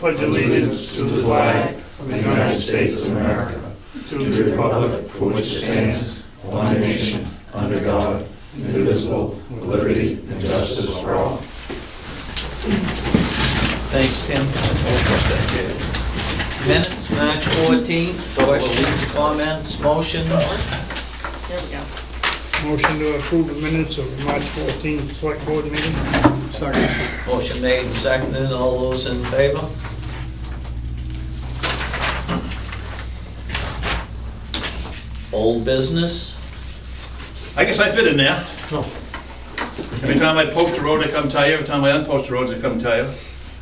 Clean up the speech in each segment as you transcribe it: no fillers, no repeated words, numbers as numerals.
pledge allegiance to the flag of the United States of America, to the republic for which it stands, one nation, under God, indivisible, with liberty and justice for all. Thanks, Tim. Minutes, March 14th, questions, comments, motions? There we go. Motion to approve the minutes of March 14th Select Board meeting. Second. Motion made and seconded, all those in favor? Old business? I guess I fit in there. Every time I post a road, I come tell you. Every time I unpost a road, I come tell you.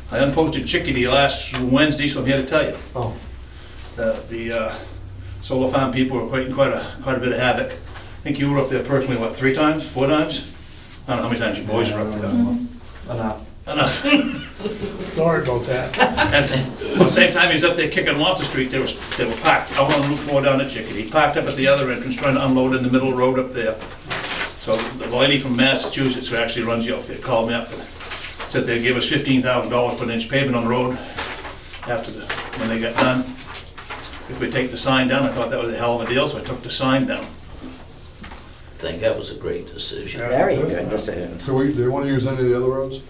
I unposted Chickadee last Wednesday, so I'm here to tell you. Oh. The solar farm people were creating quite a bit of havoc. I think you were up there personally, what, 3 times, 4 times? I don't know how many times you boys were up there. Enough. Sorry about that. And the same time he's up there kicking them off the street, they were parked out on Route 4 down at Chickadee, parked up at the other entrance trying to unload in the middle of the road up there. So the lady from Massachusetts who actually runs the outfit called me up and said they'd give us $15,000 for an inch pavement on the road when they got done. If we take the sign down, I thought that was a hell of a deal, so I took the sign down. I think that was a great decision. Very good decision. Do they want to use any of the other roads?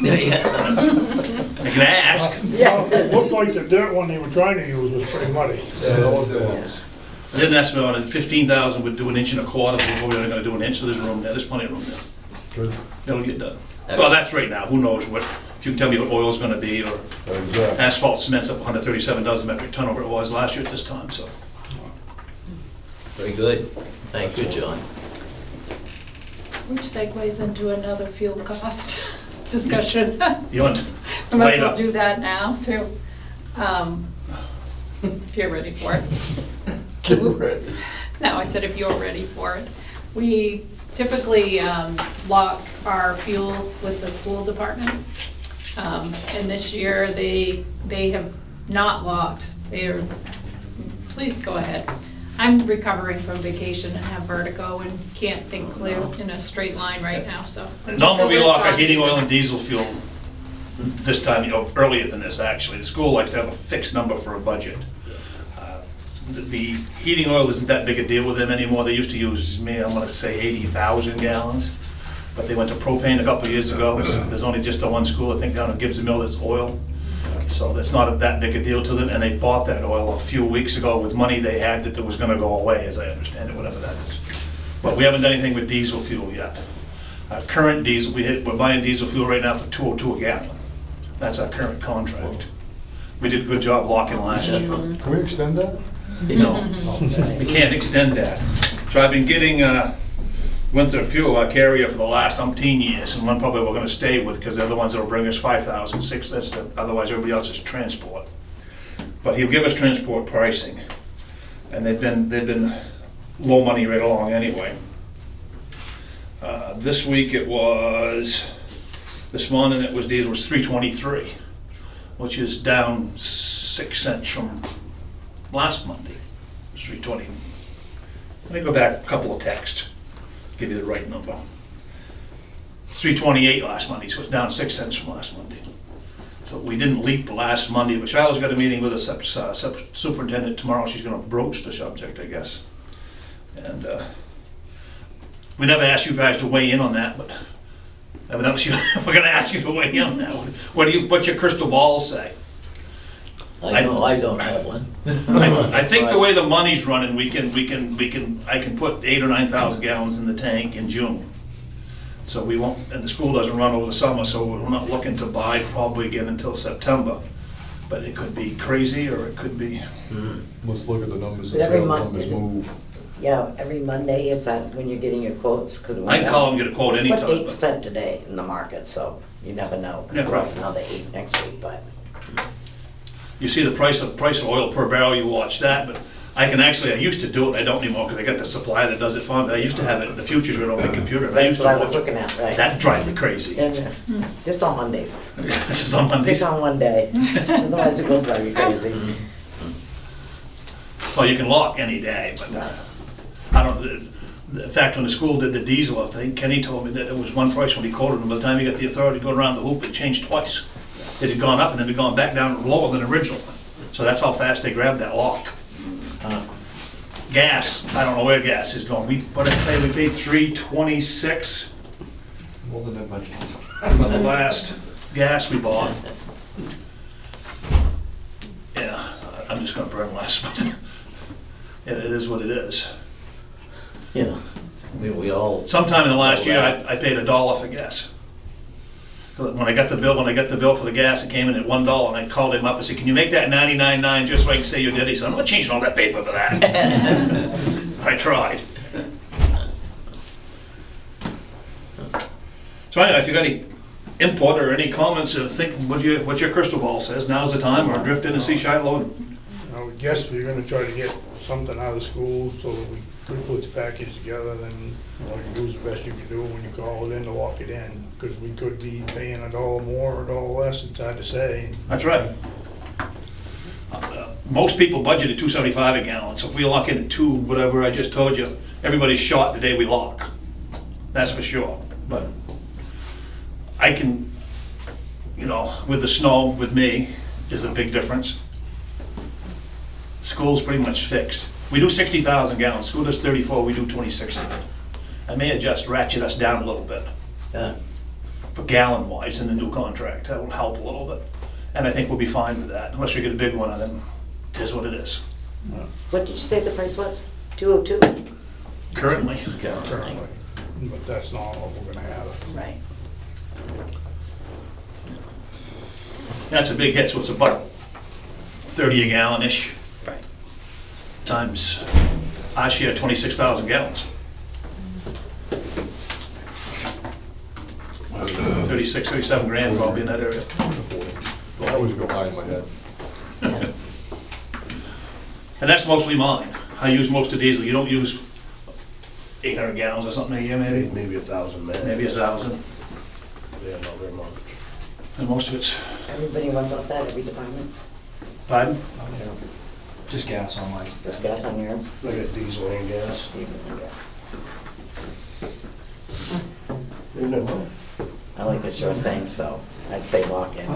Yeah. I can ask. Well, it looked like the dirt one they were trying to use was pretty muddy. I didn't ask me on it. 15,000 would do an inch and a quarter, but we're only going to do an inch, so there's room there. There's plenty of room there. Good. It'll get done. Well, that's right now. Who knows what? If you can tell me what oil's going to be, or Exactly. asphalt cement's up 137 metric ton over it was last year at this time. So Very good. Thank you, John. Which segues into another fuel cost discussion. you want I might as well later? do that now, too. If you're ready for it. So no, I said if you're ready for it. We typically lock our fuel with the school department. And this year, they have not locked. Please go ahead. I'm recovering from vacation and have vertigo and can't think clear in a straight line right now, so. Normally we lock our heating oil and diesel fuel this time, earlier than this actually. The school likes to have a fixed number for a budget. The heating oil isn't that big a deal with them anymore. They used to use, I'm gonna say 80,000 gallons, but they went to propane a couple of years ago. There's only just the one school, I think, down in Gibbs Mill that's oil. So that's not that big a deal to them, and they bought that oil a few weeks ago with money they had that was gonna go away, as I understand it, whatever that is. But we haven't done anything with diesel fuel yet. Current diesel, we're buying diesel fuel right now for $2.02 a gallon. That's our current contract. We did a good job locking last year. Can we extend that? No, we can't extend that. So I've been getting winter fuel, our carrier, for the last umpteen years, and one probably we're gonna stay with, because they're the ones that'll bring us 5,000, 6,000, otherwise everybody else is transport. But he'll give us transport pricing, and they've been low money right along anyway. This week it was, this morning it was, diesel was $3.23, which is down 6 cents from last Monday. It was $3.20. Let me go back a couple of texts, give you the right number. $3.28 last Monday, so it's down 6 cents from last Monday. So we didn't leap last Monday, but Charlotte's got a meeting with the superintendent tomorrow. She's gonna broach the subject, I guess. And we never asked you guys to weigh in on that, but evidently we're gonna ask you to weigh in on that. What's your crystal ball say? I know I don't have one. I think the way the money's running, I can put 8,000 or 9,000 gallons in the tank in June. So we won't, and the school doesn't run over the summer, so we're not looking to buy probably again until September. But it could be crazy, or it could be. Let's look at the numbers and see Every how the month, numbers is it- move. Yeah, every Monday, is that when you're getting your quotes? I can call and get a quote anytime. Slipped 8% today in the market, so you never know. Could Yeah, drop right. another 8 next week, but. You see the price of oil per barrel, you watch that, but I used to do it, I don't anymore, because I got the supply that does it for me, but I used to have it, the futures right on my computer. That's what I was looking at, right? That drives me crazy. And, just on Mondays. This is on Mondays. Pick on one day, otherwise it will drive you crazy. Well, you can lock any day, but I don't, in fact, when the school did the diesel, I think Kenny told me that it was one price when he quoted them. By the time he got the authority to go around the hoop, it changed twice. It had gone up and then it had gone back down lower than original. So that's how fast they grabbed that lock. Gas, I don't know where gas is going. What did I say, we paid $3.26 More than that budget. for the last gas we bought. Yeah, I'm just gonna burn less, but it is what it is. Yeah. I mean, we all, Sometime in the last year, I paid $1 for gas. When I got the bill for the gas, it came in at $1, and I called him up and said, "Can you make that 99.9 just so I can say you did it?" He said, "I'm not changing all that paper for that." I tried. So anyway, if you got any input or any comments, think what your crystal ball says, now's the time, or drift in and see Shiloh. I would guess we're gonna try to get something out of the school so that we could put the package together, then all you do is the best you can do when you call it in to lock it in, because we could be paying $1 more or $1 less, it's hard to say. That's right. Most people budgeted $2.75 a gallon, so if we lock in at $2, whatever I just told you, everybody's shot the day we lock. That's for sure. But I can, with the snow, with me, there's a big difference. School's pretty much fixed. We do 60,000 gallons, school does 34, we do 26 of it. I may adjust, ratchet us down a little bit yeah. for gallon wise in the new contract, that will help a little bit. And I think we'll be fine with that, unless we get a big one, and then it is what it is. What did you say the price was? 202? Currently, Currently, but that's not what we're gonna have. Right. that's a big hit, so it's about 30 a gallon-ish. Right. Times our share, 26,000 gallons. 36, 37 grand probably in that area. I always go high in my head. And that's mostly mine. I use most of diesel. You don't use 800 gallons or something a year, maybe? Maybe 1,000 men. Maybe 1,000. Yeah, not very much. And most of it's, Everybody runs off that, every department? pardon? Just gas on mine. Just gas on yours? I got diesel and gas. Isn't it, huh? I like a sure thing, so I'd say lock in.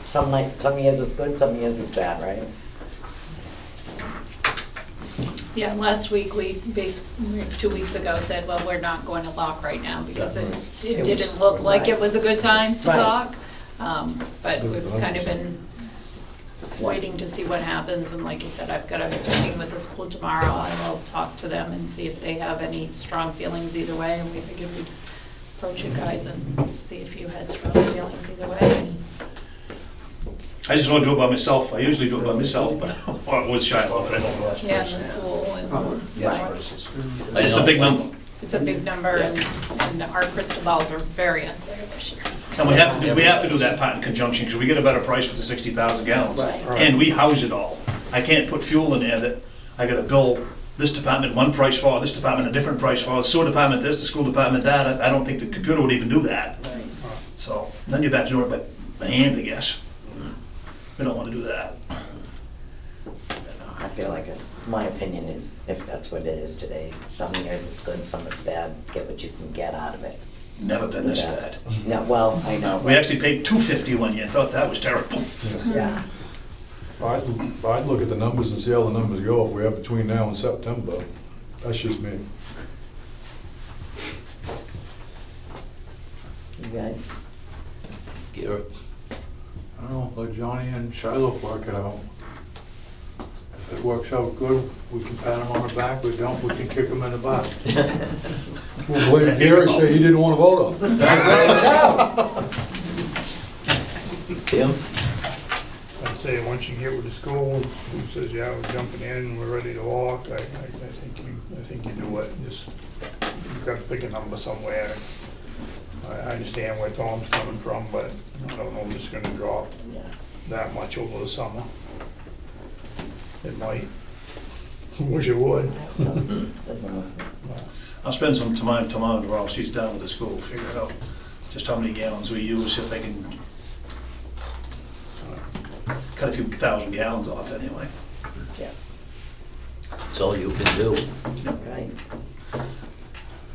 Some years it's good, some years it's bad, right? Yeah, last week, 2 weeks ago, said, well, we're not going to lock right now because it didn't look like it was a good time to Right. lock. But we've kind of been waiting to see what happens, and like you said, I've got a meeting with the school tomorrow. I will talk to them and see if they have any strong feelings either way, and we figured we'd approach you guys and see if you had strong feelings either way. I just don't do it by myself. I usually do it by myself, but or with Shiloh. But Yeah, in the school, and, Gas right. prices. it's a big number. It's a big number, and our crystal balls are very unclear this year. And we have to do that part in conjunction, because we get a better price for the 60,000 gallons. Right. And we house it all. I can't put fuel in there that I gotta bill this department one price for, this department a different price for, the sewer department this, the school department that. I don't think the computer would even do that. Right. So, then you're back to doing it by hand, I guess. We don't wanna do that. I feel like my opinion is, if that's what it is today, some years it's good, some it's bad, get what you can get out of it. Never been this bad. No, well, I know. We actually paid $250 one year, thought that was terrible. Yeah, I'd look at the numbers and see how the numbers go if we have between now and September. That's just me. you guys, Garrett. I don't know, let Johnny and Shiloh work it out. If it works out good, we can pat him on the back. If we don't, we can kick him in the butt. Well, believe Gary said he didn't want to vote on it. Tim? I'd say, once you get with the school, who says, yeah, we're jumping in, we're ready to walk, I think you do it, just, you've got to pick a number somewhere. I understand where Tom's coming from, but I don't know if it's gonna drop yeah. that much over the summer. It might. Wish it would. Doesn't look, I'll spend some time tomorrow while she's done with the school, figure out just how many gallons we use, if I can cut a few thousand gallons off anyway. yeah, That's all you can do. right.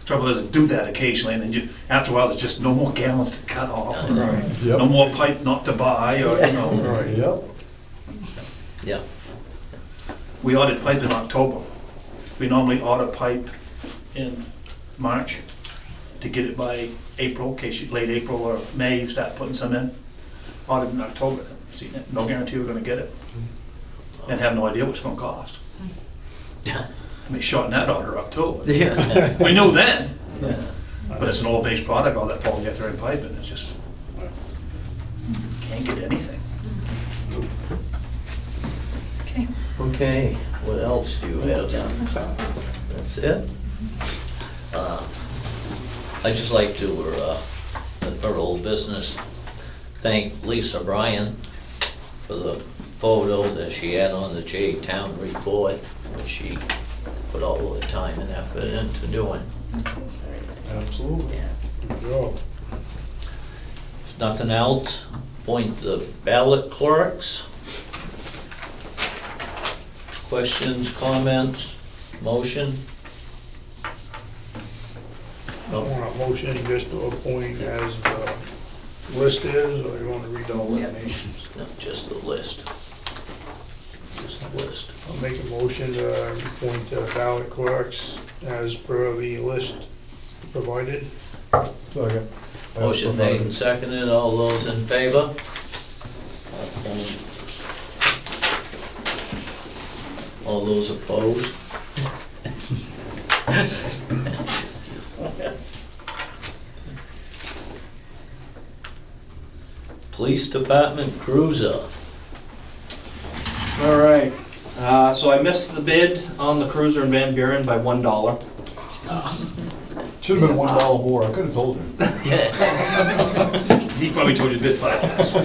Trouble is, do that occasionally, and then after a while, there's just no more gallons to cut off, or Right. Yep. no more pipe not to buy, or, you know. Right. Yep. Yeah. We ordered pipe in October. We normally order pipe in March to get it by April, in case late April or May, you start putting some in. Ordered in October, see, no guarantee we're gonna get it, and have no idea what it's gonna cost. I mean, shorten that order up too. Yeah. We knew then, Yeah. but it's an oil-based product, all that polyethylene pipe, and it's just, can't get anything. Okay. Okay, what else do you have? That's it? I'd just like to, for old business, thank Lisa Bryan for the photo that she had on the J-Town report, which she put all the time and effort into doing. Absolutely. Yes. Good job. If nothing else, appoint the ballot clerks. Questions, comments, motion? I want a motion just to appoint as the list is, or you want to read all the names? No, just the list. Just the list. I'll make a motion to appoint ballot clerks as per the list provided. Second. Motion made and seconded, all those in favor? All those opposed? Police Department cruiser. All right, so I missed the bid on the cruiser in Van Buren by $1. Should've been $1 more, I could've told you. He probably told you to bid 5 less,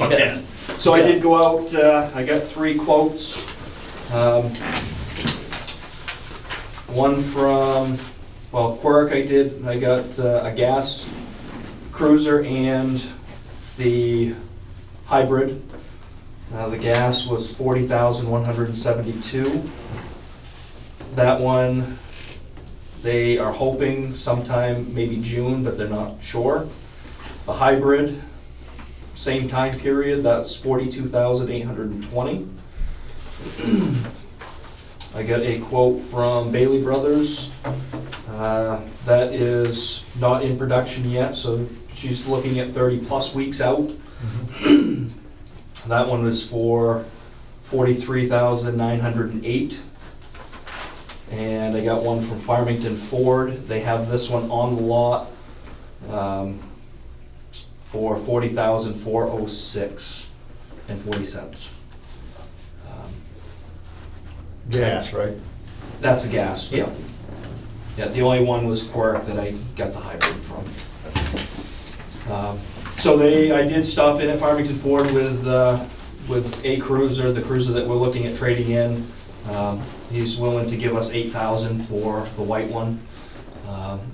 or 10. So I did go out, I got 3 quotes. One from, well, Quirk I got a gas cruiser and the hybrid. The gas was $40,172. That one, they are hoping sometime maybe June, but they're not sure. The hybrid, same time period, that's $42,820. I got a quote from Bailey Brothers. That is not in production yet, so she's looking at 30+ weeks out. That one was for $43,908. And I got one from Farmington Ford. They have this one on the lot for $40,406.40. Gas, right? That's a gas, yeah. Yeah, the only one was Quirk that I got the hybrid from. So I did stop in at Farmington Ford with a cruiser, the cruiser that we're looking at trading in. He's willing to give us $8,000 for the white one,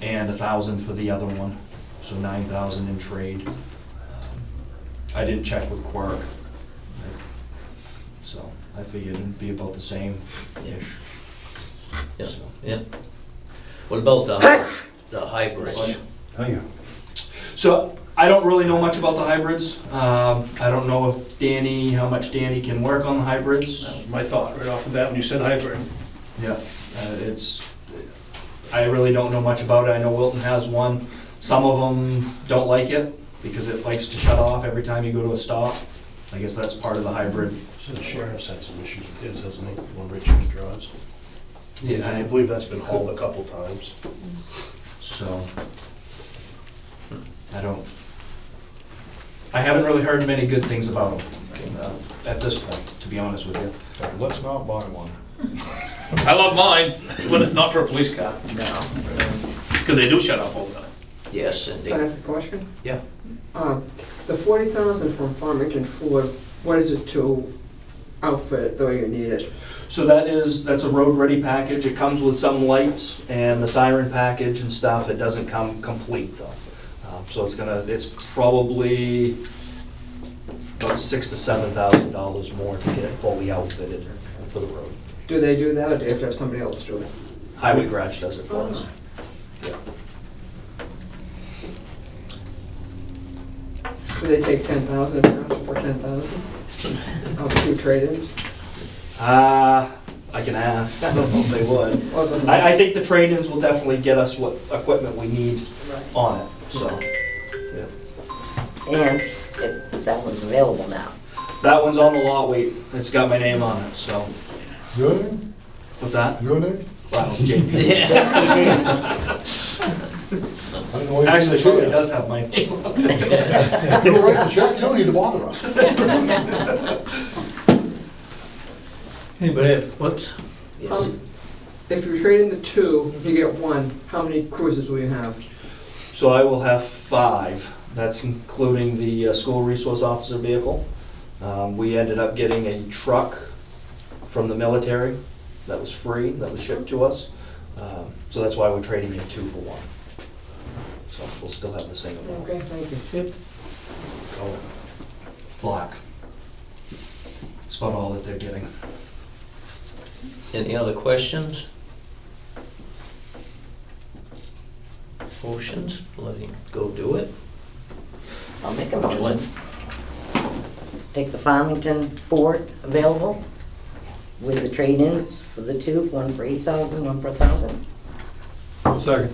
and $1,000 for the other one, so $9,000 in trade. I didn't check with Quirk, so I figured it'd be about the same-ish. Yeah, So. yeah. What about the hybrid? Oh, yeah. So I don't really know much about the hybrids. I don't know if how much Danny can work on the hybrids. That was my thought right off the bat when you said hybrid. Yeah, I really don't know much about it. I know Wilton has one. Some of them don't like it because it likes to shut off every time you go to a stop. I guess that's part of the hybrid. So the sheriff's had some issues with his, hasn't he, when Richard drives? Yeah, I believe that's been hauled a couple times. So, I haven't really heard many good things about them at this point, to be honest with you. Let's not buy one. I love mine, but it's not for a police car, No. because they do shut off all the time. Yes, indeed. Can I ask a question? Yeah. The 40,000 from Farmington Ford, what is it to outfit it the way you need it? So that's a road-ready package. It comes with some lights and the siren package and stuff. It doesn't come complete though. So it's probably about $6,000 to $7,000 more to get it fully outfitted for the road. Do they do that, or do you have to have somebody else do it? Highway garage does it for us. Yeah. Do they take 10,000 and ask for 10,000? Of 2 trade-ins? I can ask, I don't know if they would. Well, it doesn't I think the trade-ins will definitely get us what equipment we need Right. on it, so. And that one's available now. That one's on the lot, wait, it's got my name on it, so. Your name? What's that? Your name? Wow, JP. I don't know why you Actually, didn't probably say does have my name on it. If you write the check, you don't need to bother us. Anybody have, whoops? Yes. If you trade in the 2, you get 1, how many cruisers will you have? So I will have 5. That's including the school resource officer vehicle. We ended up getting a truck from the military that was free, that was shipped to us. So that's why we're trading in 2 for 1. So we'll still have the same amount. Okay, thank you. Oh, black. That's about all that they're getting. Any other questions? Motions, let him go do it. I'll make a Which one? motion. Take the Farmington Ford available with the trade-ins for the 2, one for 8,000, one for 1,000. Second.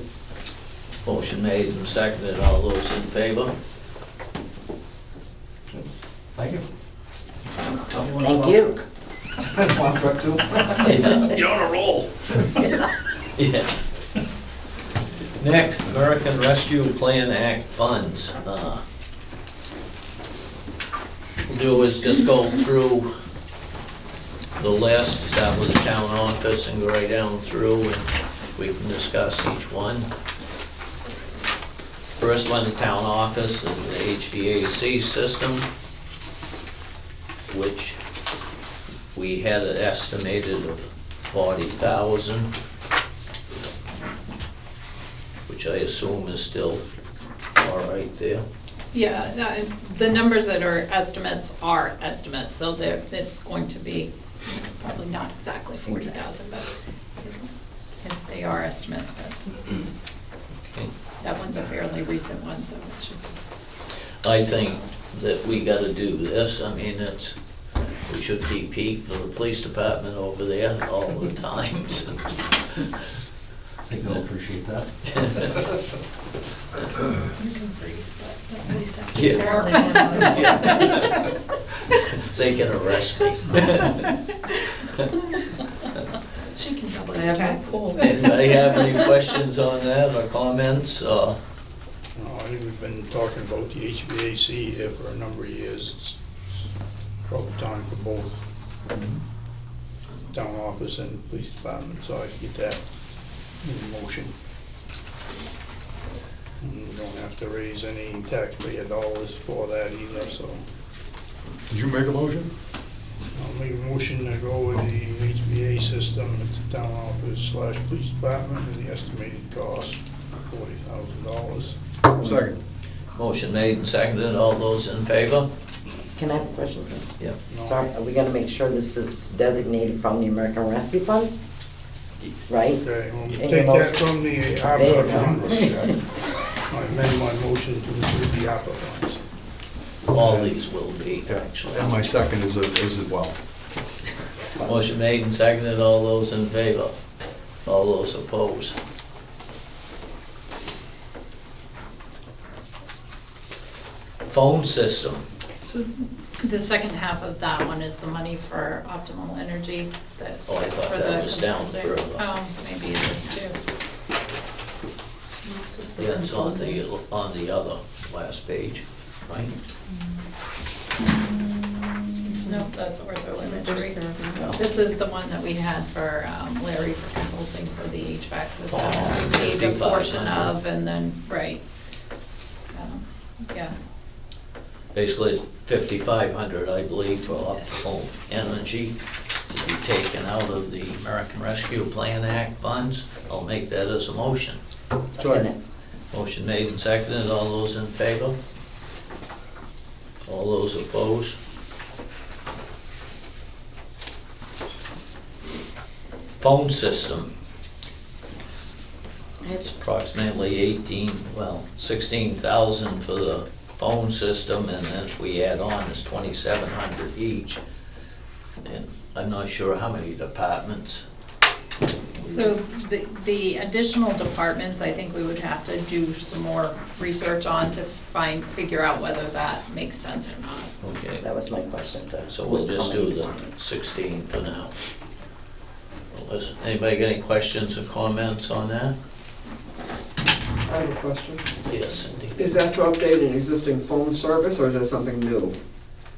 Motion made and seconded, all those in favor? Thank you. Thank you. Farm truck too? You're on a roll. Yeah. Next, American Rescue Plan Act funds. We'll do is just go through the list, start with the town office and go right down through and we can discuss each one. First one, the town office, is the HVAC system, which we had it estimated of 40,000, which I assume is still all right there. Yeah, the numbers that are estimates, so it's going to be probably not exactly 40,000, but they are estimates, but Okay. that one's a fairly recent one, so it should. I think that we gotta do this. I mean, we should keep peak for the police department over there all the times. I think they'll appreciate that. You can freeze, but the police have to. Yeah. Apparently. They can arrest me. She can double I your have taxes. Anybody have any questions on that or comments? No, I think we've been talking about the HVAC here for a number of years. It's probably time for both town office and police department, so I can get that in motion. And we don't have to raise any taxpayer dollars for that either, so Did you make a motion? I'll make a motion to go with the HVA system at the town office / police department and the estimated cost, $40,000. Second. Motion made and seconded. All those in favor? Can I have a question? Yeah. No. Sorry, are we gonna make sure this is designated from the American Rescue Funds? Right? Okay, we'll Any take that motion? from the There ARPA you go. funds. I amend my motion to include the ARPA funds. All these will be, actually. And my second is as well. Motion made and seconded. All those in favor? All those opposed? Phone system. So the second half of that one is the money for optimal energy that. Oh, I thought for that the was down consulting. further. Oh, maybe it is too. This is the Yeah, it's consulting. on the other last page, right? No, that's ortho imagery. This is the one that we had for Larry for consulting for the HVAC system. Oh, We paid a portion 5,500. of and then, right. Yeah, Basically, it's 5,500, I believe, for Yes. optimal energy to be taken out of the American Rescue Plan Act funds. I'll make that as a motion. Second. Motion made and seconded. All those in favor? All those opposed? Phone system. It's approximately 16,000 for the phone system, and then if we add on, it's 2,700 each. And I'm not sure how many departments. So the additional departments, I think we would have to do some more research on to figure out whether that makes sense or not. Okay, That was my question too. so we'll just do the 16 for now. Anybody got any questions or comments on that? I have a question. Yes, Cindy. Is that to update an existing phone service, or is that something new?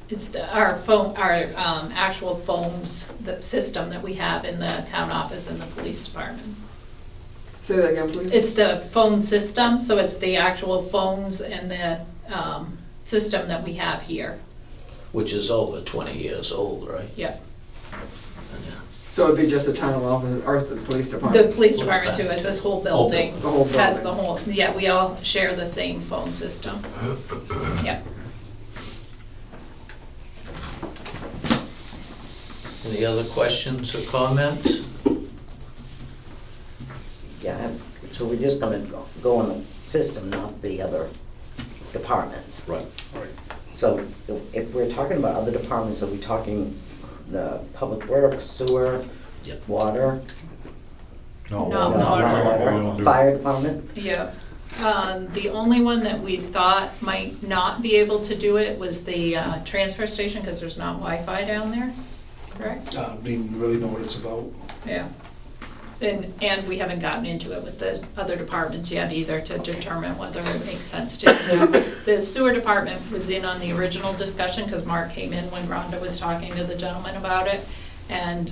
It's our phone, our actual phones, the system that we have in the town office and the police department. Say that again, please. It's the phone system, so it's the actual phones and the system that we have here. Which is over 20 years old, right? Yep. So it'd be just the town office, or the police The department? police department too, it's this whole building. The whole Has building? the whole, yeah, we all share the same phone system. Yep. Any other questions or comments? Yeah, so we're just gonna go on the system, not the other departments. Right. So if we're talking about other departments, are we talking the public works, sewer, Yep. water? No, water. water. We don't do- Fire department? Yeah. The only one that we thought might not be able to do it was the transfer station, because there's not Wi-Fi down there, correct? Don't even really know what it's about. Yeah. And we haven't gotten into it with the other departments yet either to determine whether it makes sense to. The sewer department was in on the original discussion because Mark came in when Rhonda was talking to the gentleman about it. And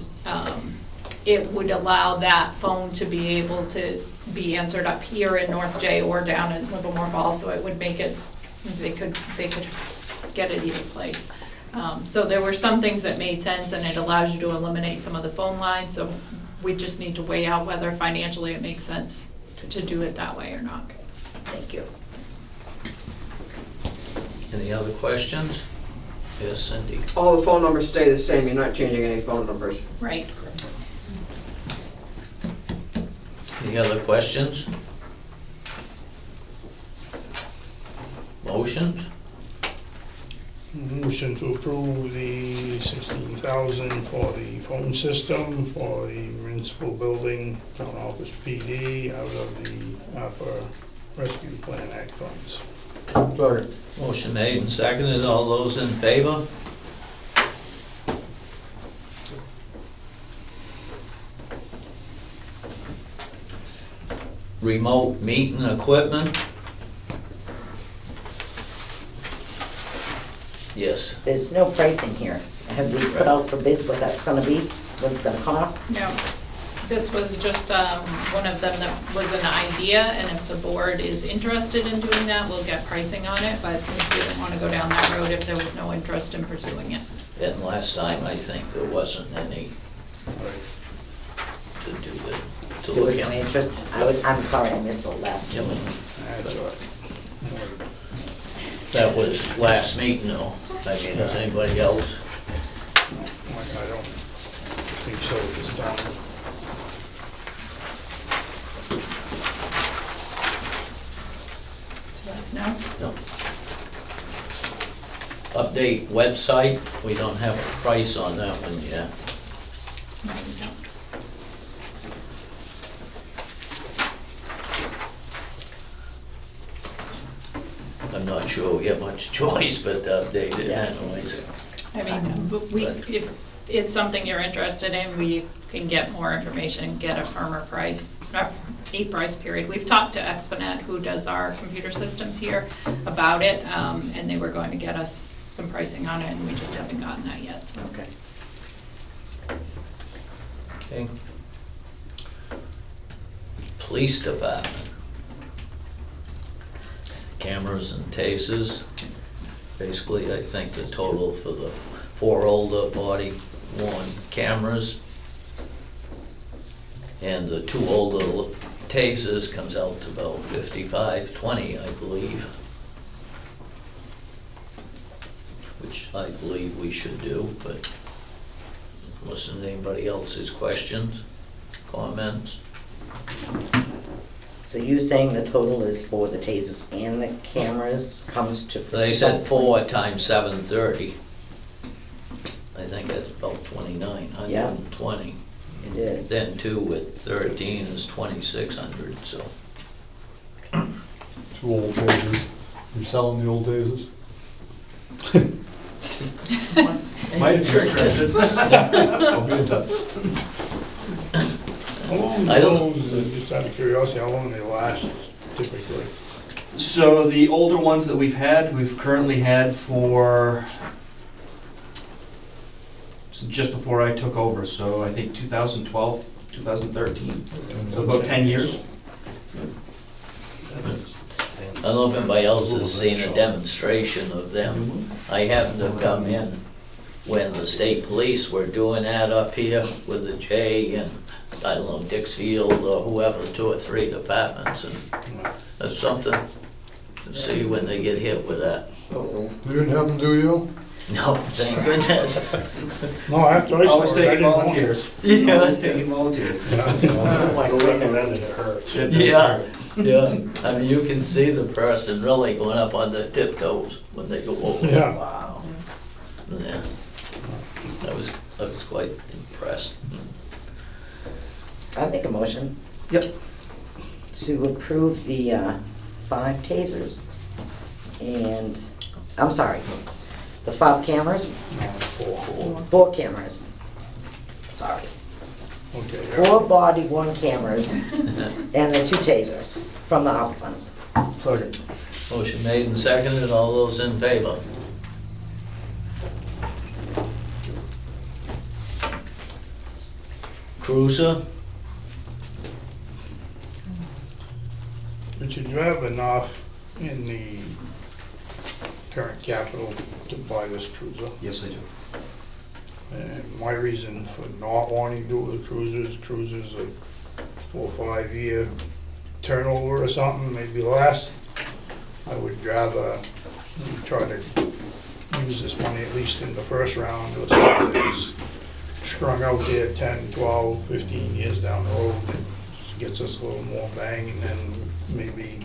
it would allow that phone to be able to be answered up here in North J or down in Livermore Falls, so it would make it, they could get it either place. So there were some things that made sense, and it allows you to eliminate some of the phone lines, so we just need to weigh out whether financially it makes sense to do it that way or not. Thank you. Any other questions? Yes, Cindy. All the phone numbers stay the same, you're not changing any phone numbers? Right. Any other questions? Motions? Motion to approve the 16,000 for the phone system for the municipal building, town office PD, out of the ARPA Rescue Plan Act funds. Second. Motion made and seconded. All those in favor? Remote meeting equipment? Yes. There's no pricing here. Have we put out for bids what that's gonna be, what it's gonna cost? No, this was just one of them that was an idea, and if the board is interested in doing that, we'll get pricing on it, but we didn't want to go down that road if there was no interest in pursuing it. And last time, I think there wasn't any to do the, to There look was no at. interest. I'm sorry, I missed the last Yep. one. That's all right. That was last meeting though. I mean, is anybody else? I don't think so at this time. So that's no. No. Update website, we don't have a price on that one yet. No, we don't. I'm not sure we have much choice but to update it anyways. I mean, if it's something you're interested in, we can get more information and get a firmer price, a price period. We've talked to Exponet, who does our computer systems here, about it, and they were going to get us some pricing on it, and we just haven't gotten that yet, so. Okay. Okay. Police department. Cameras and tasers. Basically, I think the total for the 4 older body worn cameras and the 2 older tasers comes out to about $55.20, I believe. Which I believe we should do, but listen to anybody else's questions, comments. So you saying the total is for the tasers and the cameras comes to? So they said 4 times 730. I think that's about 2,920. It is. Then 2 with 13 is 2,600, so. 2 old tasers. You selling the old tasers? Might be interested. I'll be in touch. How long I do don't- those, just out of curiosity, how long do they last typically? So the older ones that we've had, we've currently had for just before I took over, so I think 2012, 2013, so about 10 years. I don't know if anybody else has seen a demonstration of them. I happened to come in when the state police were doing that up here with the J and, I don't know, Dixfield or whoever, 2 or 3 departments, and that's something to see when they get hit with that. You didn't have them, do you? No, thank goodness. No, after I saw Always it, I taking didn't want it. volunteers. Yeah. Always taking volunteers. Oh my goodness. Yeah, yeah. I mean, you can see the person really going up on their tiptoes when they go over. Yeah. Wow. Yeah. I was quite impressed. I make a motion. Yep. To approve the 5 tasers and, I'm sorry, the 5 cameras, No, 4. 4 cameras. Sorry. Okay. 4 body, 1 cameras, and the 2 tasers from the ARPA funds. Second. Motion made and seconded, all those in favor? Cruiser? Richard, you have enough in the current capital to buy this cruiser? Yes, I do. And my reason for not wanting to do it with cruisers a 4 or 5 year turnover or something, maybe less. I would rather you try to use this money at least in the first round or something that's strung out there 10, 12, 15 years down the road. It gets us a little more bang, and then maybe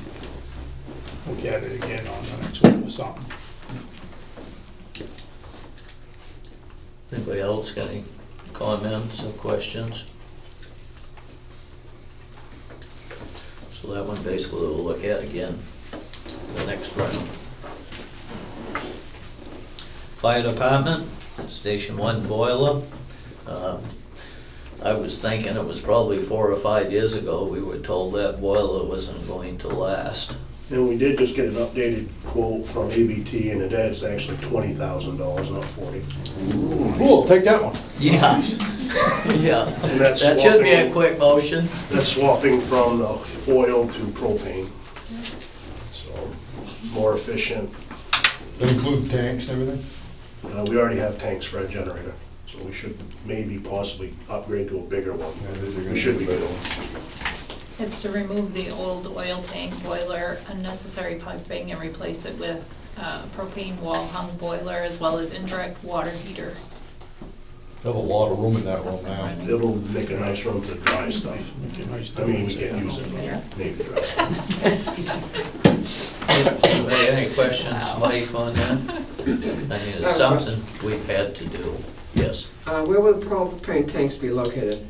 look at it again on the next one or something. Anybody else got any comments or questions? So that one basically we'll look at again the next round. Fire department, Station 1 boiler. I was thinking it was probably 4 or 5 years ago, we were told that boiler wasn't going to last. And we did just get an updated quote from ABT, and it is actually $20,000, not $40,000. Cool, take that one. Yeah, yeah. And that's That should be a swapping- quick motion. That's swapping from the oil to propane. So, more efficient. That include tanks and everything? We already have tanks for a generator, so we should maybe possibly upgrade to a bigger one. Yeah, they're gonna We should be do good. It's to remove the old oil tank boiler, unnecessary piping, and replace it with propane wall-hung boiler as well as indirect water heater. There's a lot of room in that room now. It'll make a nice room to dry stuff. Make a nice I mean, we difference can't there. use it, maybe dry. Anybody, any questions, Mike, on that? I mean, it's something we've had to do, yes. Where will the propane tanks be located?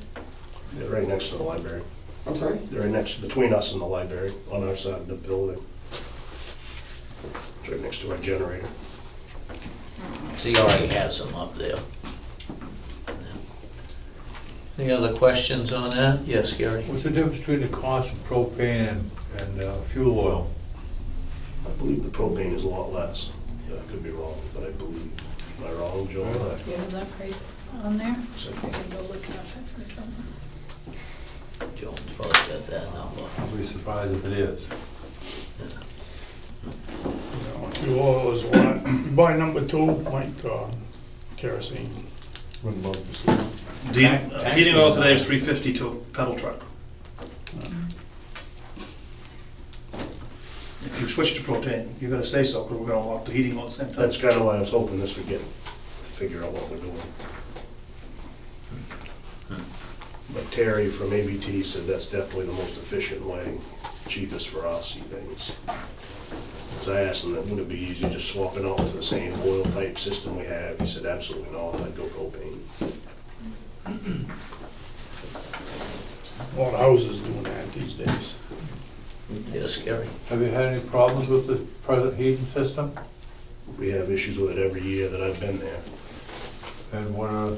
They're right next to the library. I'm sorry? They're right next, between us and the library, on our side of the building. It's right next to our generator. So he already has them up there. Any other questions on that? Yes, Gary? What's the difference between the cost of propane and fuel oil? I believe the propane is a lot less. Yeah, I could be wrong, but I believe. Am I wrong, Joe? Do you have that price on there? So- I can go look it up for John. Jones probably got that number. I'll be surprised if it is. You know, fuel oil is what, you buy number 2, like kerosene. Wouldn't love to see it. Heating oil today is $3.50 to a pedal truck. If you switch to propane, you gotta say so, because we're gonna lock the heating oil at the same time. That's kind of why I was hoping this would get, to figure out what we're doing. But Terry from ABT said that's definitely the most efficient way, cheapest for us, he thinks. So I asked him, would it be easier just swapping out to the same oil type system we have? He said, absolutely not, I'd go propane. A lot of houses doing that these days. Yeah, scary. Have you had any problems with the present heating system? We have issues with it every year that I've been there. And what,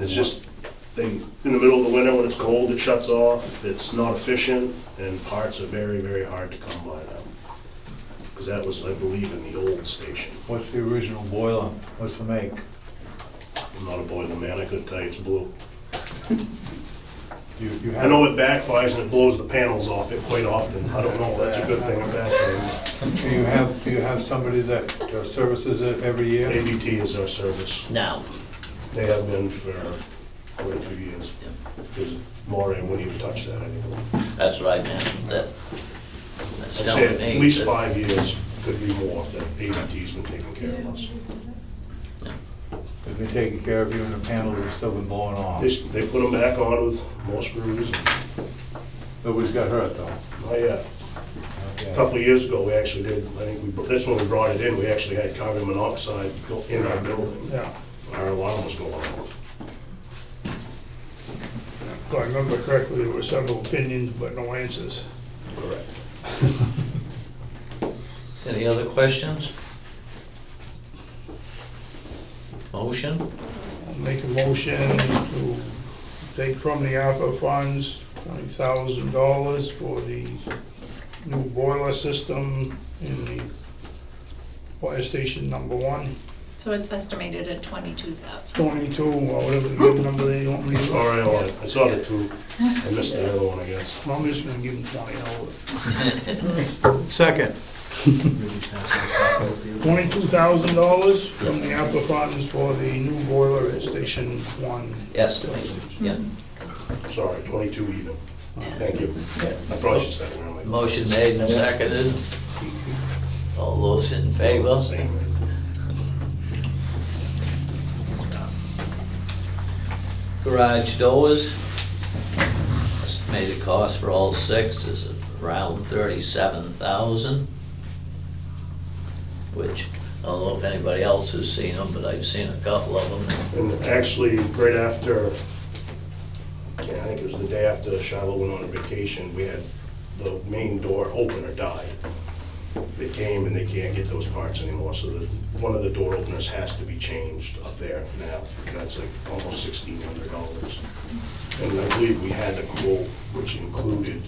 It's just, in the middle of the winter when it's cold, it shuts off, it's not efficient, and parts are very, very hard to come by now. Because that was, I believe, in the old station. what's the original boiler? What's the make? I'm not a boiler man, I couldn't tell you it's blue. You I know it backfires and it blows the panels off it quite often. I don't know if that's a good thing or bad thing. Do you have somebody that services it every year? ABT is our service. Now, They have been for quite a few years. Because Maureen wouldn't even touch that anymore. that's right, man, that's I'd telling say me at least that- 5 years, could be more, that ABT's been taking care of us. They've been taking care of you and the panels have still been blowing off. They put them back on with more screws. Nobody's got hurt though. Oh, yeah. A couple of years ago, we actually did, I think that's when we brought it in, we actually had carbon monoxide go in our building. Yeah. Our alarm was going off. If I remember correctly, there were several opinions, but no answers. Correct. Any other questions? Motion? I'll make a motion to take from the ARPA funds $20,000 for the new boiler system in the fire station number 1. So it's estimated at 22,000. 22, or whatever the good number they want me to. Sorry, I saw the two. I missed the other one, I guess. Well, I'm just gonna give them 20 over. Second. $22,000 from the ARPA funds for the new boiler at Station 1. Estimate, yeah. Sorry, 22 even. Thank you. I probably should start around like. Motion made and seconded. All those in favor? Same. Garage doors. Estimated cost for all 6 is around 37,000. Which, I don't know if anybody else has seen them, but I've seen a couple of them. And actually, right after, I think it was the day after Shiloh went on a vacation, we had the main door opener died. They came and they can't get those parts anymore, so one of the door openers has to be changed up there now. That's like almost $1,600. And I believe we had a quote which included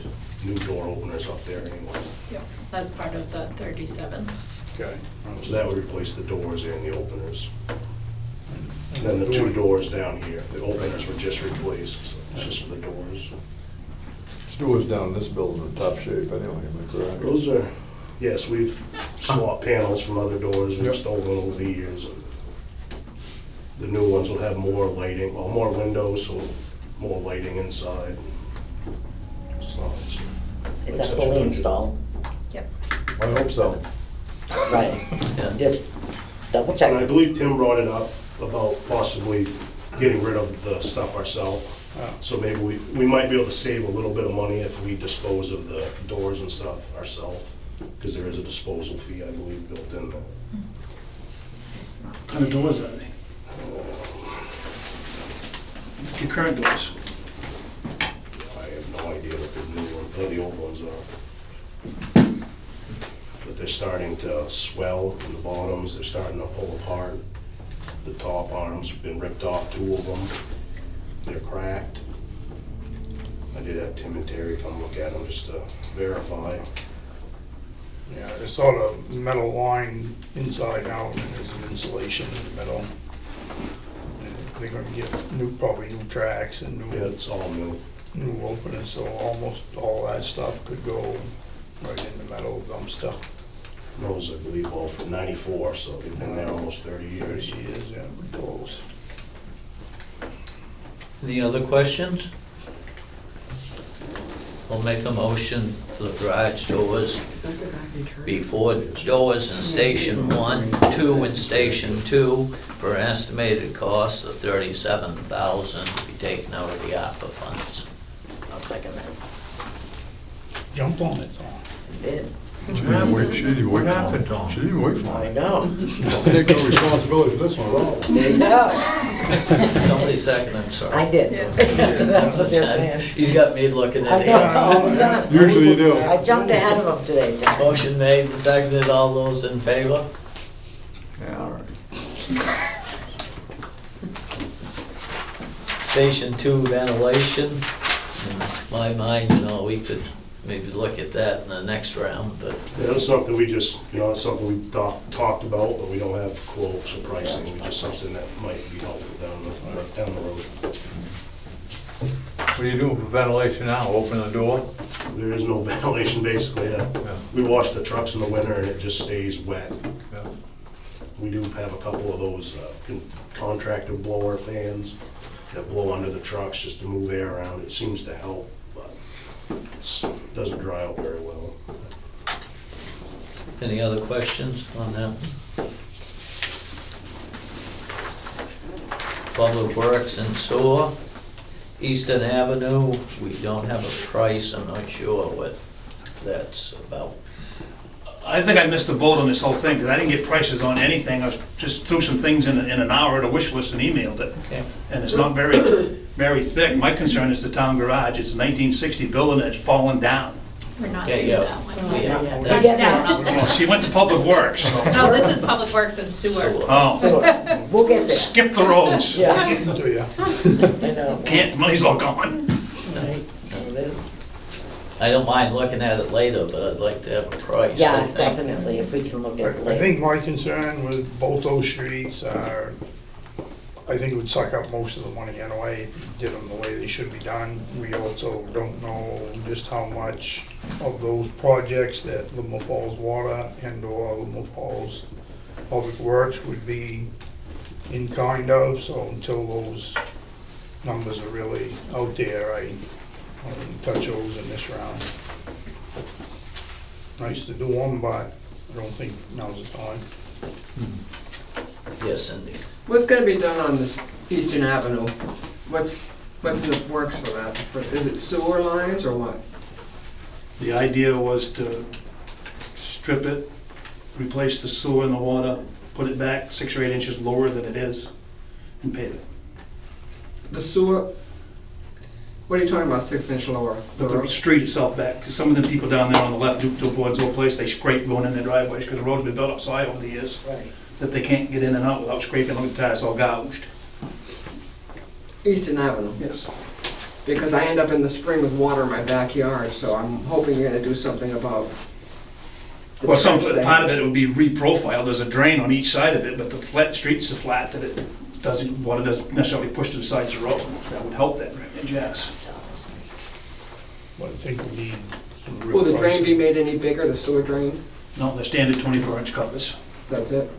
new door openers up there anyway. Yep, that's part of the 37. Okay. So that would replace the doors and the openers. And then the 2 doors down here, the openers were just replaced, so it's just for the doors. Doors down in this building are in top shape anyway, am I correct? Those are, yes, we've swapped panels from other doors, we've Yep. stolen over the years. The new ones will have more lighting, well, more windows, so more lighting inside. It's not- Is it's that such a fully budget. installed? Yep. I hope so. Right, Yeah. just double And I check. believe Tim brought it up about possibly getting rid of the stuff ourselves. So maybe we might be able to save a little bit of money if we dispose of the doors and stuff ourselves, because there is a disposal fee, I believe, built in there. What kind of doors are they? Your current doors? I have no idea what the new ones, what the old ones are. But they're starting to swell in the bottoms, they're starting to pull apart. The top arms have been ripped off, 2 of them. They're cracked. I did have Tim and Terry come look at them just to verify. Yeah, it's sort of metal line inside out, and there's an insulation in the middle. And they're gonna get probably new tracks and Yeah, it's all new. new openers, so almost all that stuff could go right in the metal dumpster. Those, I believe, all from '94, so they've been there almost 30 years. 30 years, yeah, pretty close. Any other questions? I'll make a motion for the garage doors. Before doors in Station 1, 2 in Station 2, for an estimated cost of $37,000 to be taken out of the ARPA funds. I'll second that. Jump on it, Tom. Did. She didn't wait, she didn't What wait for happened, it. Tom? She didn't wait for I it. know. Don't take no responsibility for this one at all. There you go. Somebody second, I'm sorry. I did. That's what they're saying. He's got me looking I at know, him. all the time. Usually you do. I jumped ahead of them today, John. Motion made and seconded, all those in favor? Yeah, all right. Station 2 ventilation, in my mind, we could maybe look at that in the next round, but Yeah, that's something we just, that's something we talked about, but we don't have quotes or pricing, we just something that might be helpful down the road. What do you do for ventilation now? Open the door? There is no ventilation basically, Yeah. we wash the trucks in the winter and it just stays wet. Yeah. We do have a couple of those contractor blower fans that blow under the trucks just to move air around. It seems to help, but it doesn't dry out very well. any other questions on that? Public Works and Sewer, Eastern Avenue, we don't have a price, I'm not sure what that's about. I think I missed the boat on this whole thing, because I didn't get prices on anything. I just threw some things in an hour at a wish list and emailed it. Okay. And it's not very, very thick. My concern is the town garage. It's a 1960 building and it's fallen down. We're not Yeah, doing yeah. that one. Yeah, That's that's- down up Well, there. she went to Public Works, so. No, this is Public Works and Sewer. Sewer. Oh, So, we'll get there. skip the roads. Yeah, Give it to you. I know. Can't, money's all gone. Right. It is. I don't mind looking at it later, but I'd like to have a price, I Yeah, think. definitely, if we can look at it I later. think my concern with both those streets are, I think it would suck up most of the money anyway if you did them the way they should be done. We also don't know just how much of those projects that Livermore Falls Water and or Livermore Falls Public Works would be in kind of, so until those numbers are really out there, I wouldn't touch those in this round. Nice to do them, but I don't think now's the time. Yes, Cindy. What's gonna be done on this Eastern Avenue? What's in the works for that? Is it sewer lines or what? The idea was to strip it, replace the sewer and the water, put it back 6 or 8 inches lower than it is, and pave it. The sewer, what are you talking about, 6-inch lower? Put the street itself back, 'cause some of the people down there on the left, towards old place, they scrape going in their driveways, because the road's been built up so high over the years, Right. that they can't get in and out without scraping, look at the tires all gouged. Eastern Avenue, Yes. because I end up in the spring with water in my backyard, so I'm hoping you're gonna do something about the Well, some, trench there. part of it would be reprofiled, there's a drain on each side of it, but the flat streets are flat, that it doesn't, water doesn't necessarily push to the sides of the road. That would help that drainage, yes. But I think we need some real Will the drain pricing. be made any bigger, the sewer drain? No, they're standard 24-inch covers. That's it?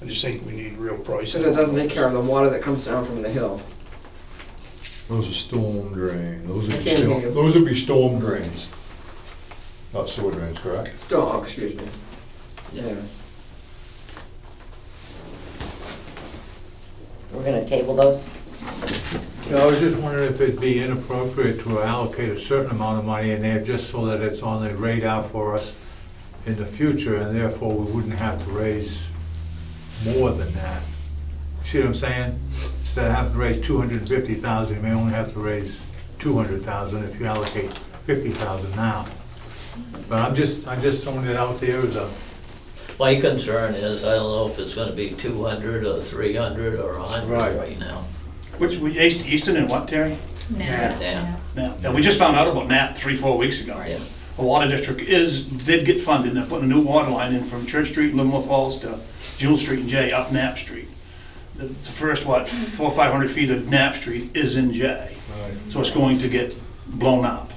I just think we need real pricing. Because it doesn't take care of the water that comes down from the hill. Those are storm drain, those would I be can't hear you. storm, those would be storm drains. Not sewer drains, correct? Oh, excuse me. Yeah. We're gonna table those? Yeah, I was just wondering if it'd be inappropriate to allocate a certain amount of money in there just so that it's on the radar for us in the future, and therefore we wouldn't have to raise more than that. See what I'm saying? Instead of having to raise 250,000, you may only have to raise 200,000 if you allocate 50,000 now. But I'm just throwing it out there as a, My concern is, I don't know if it's gonna be 200 or 300 or 100 Right. right now. Which, Easton and what, Terry? Nah, Yeah. nah. Now, we just found out about NAP 3-4 weeks ago. Yeah. The water district did get funded, and they're putting a new water line in from Church Street in Livermore Falls to Jewel Street and J up Knapp Street. The first, 400 or 500 feet of Knapp Street is in J, Right. so it's going to get blown up.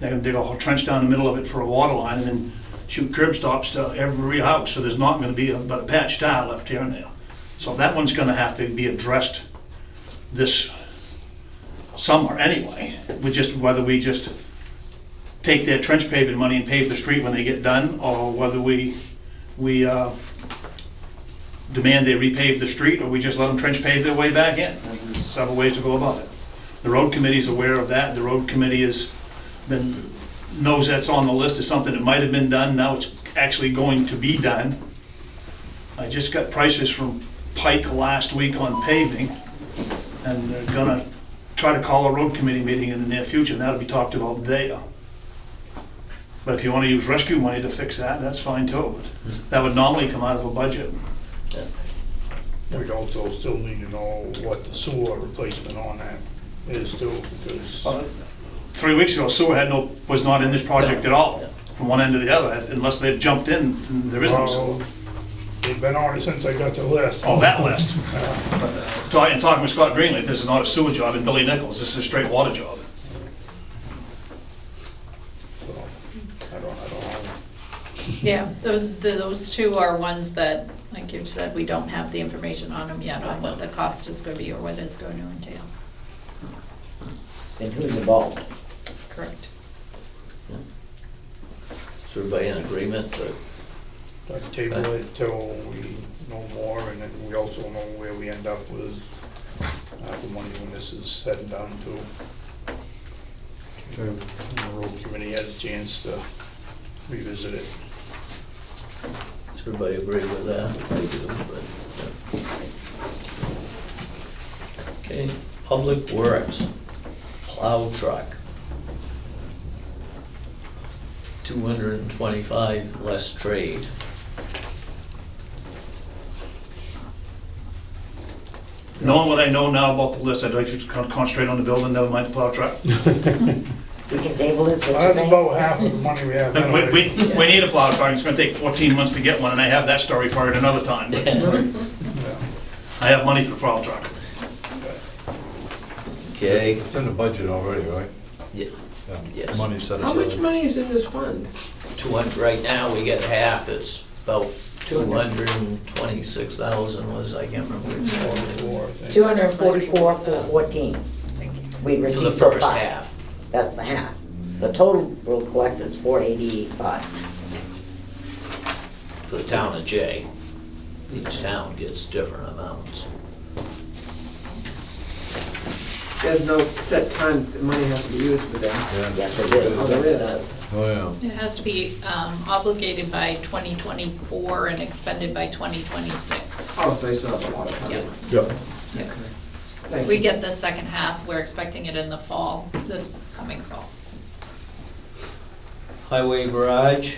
They're gonna dig a whole trench down the middle of it for a water line, and then shoot curb stops to every house, so there's not gonna be but a patch tile left here and there. So that one's gonna have to be addressed this summer anyway, whether we just take their trench paving money and pave the street when they get done, or whether we demand they repave the street, or we just let them trench pave their way back in. There's several ways to go about it. The road committee's aware of that. The road committee is then knows that's on the list as something that might have been done, now it's actually going to be done. I just got prices from Pike last week on paving, and they're gonna try to call a road committee meeting in the near future, and that'll be talked about there. But if you wanna use rescue money to fix that, that's fine too. But that would normally come out of a budget. We'd also still need to know what the sewer replacement on that is too, because 3 weeks ago, sewer was not in this project at all, from one end to the other, unless they've jumped in, there is no sewer. well, they've been on it since I got the list. Oh, that list. And talking with Scott Greenleaf, this is not a sewer job, and Billy Nichols, this is a straight water job. So, I don't know. Yeah, those two are ones that, like you said, we don't have the information on them yet, on what the cost is gonna be or what it's going to entail. And who's involved? Correct. Is everybody in agreement to I'd table it till we know more, and then we also know where we end up with the money when this is said and done too. And the road committee has a chance to revisit it. Does everybody agree with that? I do, but, yeah. Okay, Public Works, plow truck. 225 less trade. Knowing what I know now about the list, I'd like to concentrate on the building, never mind the plow truck. We can table this, what you're That's saying? about half of the money we have. anyway. We need a plow truck, it's gonna take 14 months to get one, and I have that story for it another time. But Yeah. I have money for the plow truck. Okay, It's in the budget already, right? yeah, yes. Money set How much aside. money is in this fund? 200, right now, we get half, it's about 226,000 was, I can't remember. which one. 244, 414. We For received the so first far. half. That's the half. The total we'll collect is 488.5. For the town of Jay. Each town gets different amounts. There's no set time the money has to be used for them. Yes, it is. Oh, there Yes, it is. does. Oh, yeah. It has to be obligated by 2024 and expended by 2026. Oh, so you still have a lot of time. Yep. Yep. Thank We you. get the second half, we're expecting it in the fall, this coming fall. Highway garage.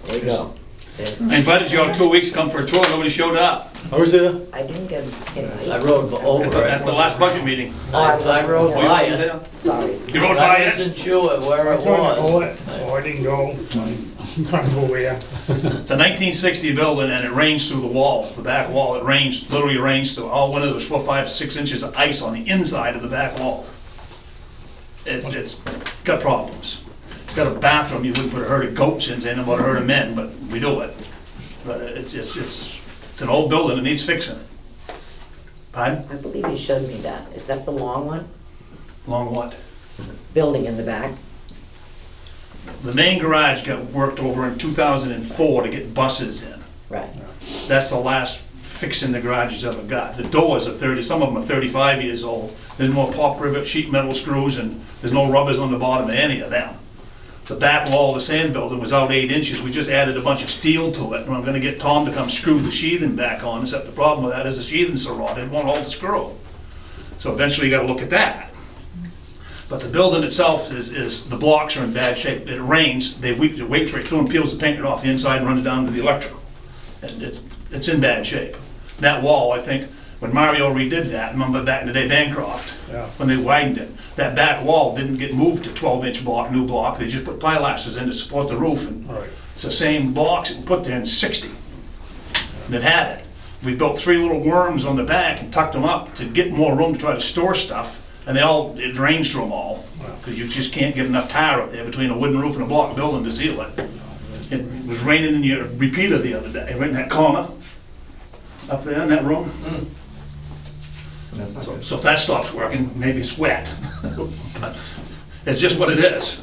There you go. I invited you out 2 weeks to come for a tour, nobody showed up. I was there. I didn't get it. I rode over. At the last budget meeting. I rode Oh, Were you by wasn't it. there? Sorry. You rode I by it? wasn't sure where it I tried to know was. it, so I didn't go. I'm trying to go where. It's a 1960 building, and it rains through the wall, the back wall. It rains, literally rains through. All winter, there was 4, 5, 6 inches of ice on the inside of the back wall. It's got problems. It's got a bathroom you wouldn't put a herd of goats in, and about a herd of men, but we do it. But it's an old building, it needs fixing. Pardon? I believe you showed me that. Is that the long one? Long what? Building in the back? The main garage got worked over in 2004 to get buses in. Right. That's the last fixing the garages ever got. The doors are 30, some of them are 35 years old. There's more pop rivet sheet metal screws, and there's no rubbers on the bottom of any of them. The back wall of the sand building was out 8 inches. We just added a bunch of steel to it, and I'm gonna get Tom to come screw the sheathing back on, except the problem with that is the sheathing's so rotted, it won't hold the screw. So eventually you gotta look at that. But the building itself the blocks are in bad shape. It rains, it wakes right through and peels the paint right off the inside and runs down to the electrical. And it's in bad shape. That wall, I think, when Mario redid that, remember back in the day, Bancroft, Yeah. when they widened it, that back wall didn't get moved to 12-inch block, new block. They just put pilasters in to support the roof, and All right. it's the same blocks that were put there in '60. And they've had it. We built 3 little worms on the back and tucked them up to get more room to try to store stuff, and it drains through them all, because you just can't get enough tar up there between a wooden roof and a block building to seal it. It was raining in your repeater the other day, right in that corner, up there in that room. That's not good. So if that stops working, maybe it's wet. But it's just what it is.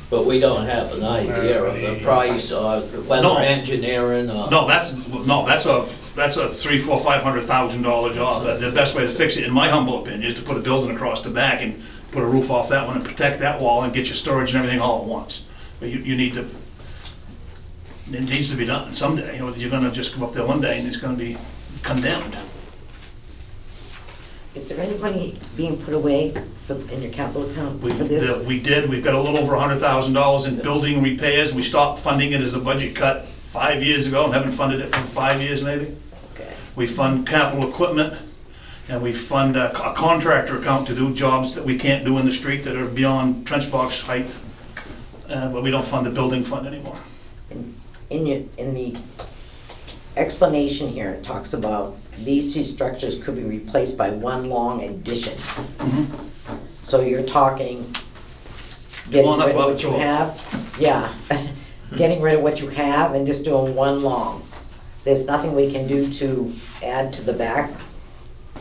But we don't have an idea of the price or whether No. engineering or. No, that's a $300,000, $400,000, $500,000 job. The best way to fix it, in my humble opinion, is to put a building across the back and put a roof off that one and protect that wall and get your storage and everything all at once. But you need to, it needs to be done someday, or you're gonna just come up there one day and it's gonna be condemned. Is there any money being put away in your capital account for this? We did, we've got a little over $100,000 in building repairs. We stopped funding it as a budget cut 5 years ago and haven't funded it for 5 years maybe. Okay. We fund capital equipment, and we fund a contractor account to do jobs that we can't do in the street that are beyond trench box height. But we don't fund the building fund anymore. In the explanation here, it talks about these two structures could be replaced by one long addition. So you're talking getting Come on up, rid of Bob, what you go on. have? Yeah, getting rid of what you have and just doing one long. There's nothing we can do to add to the back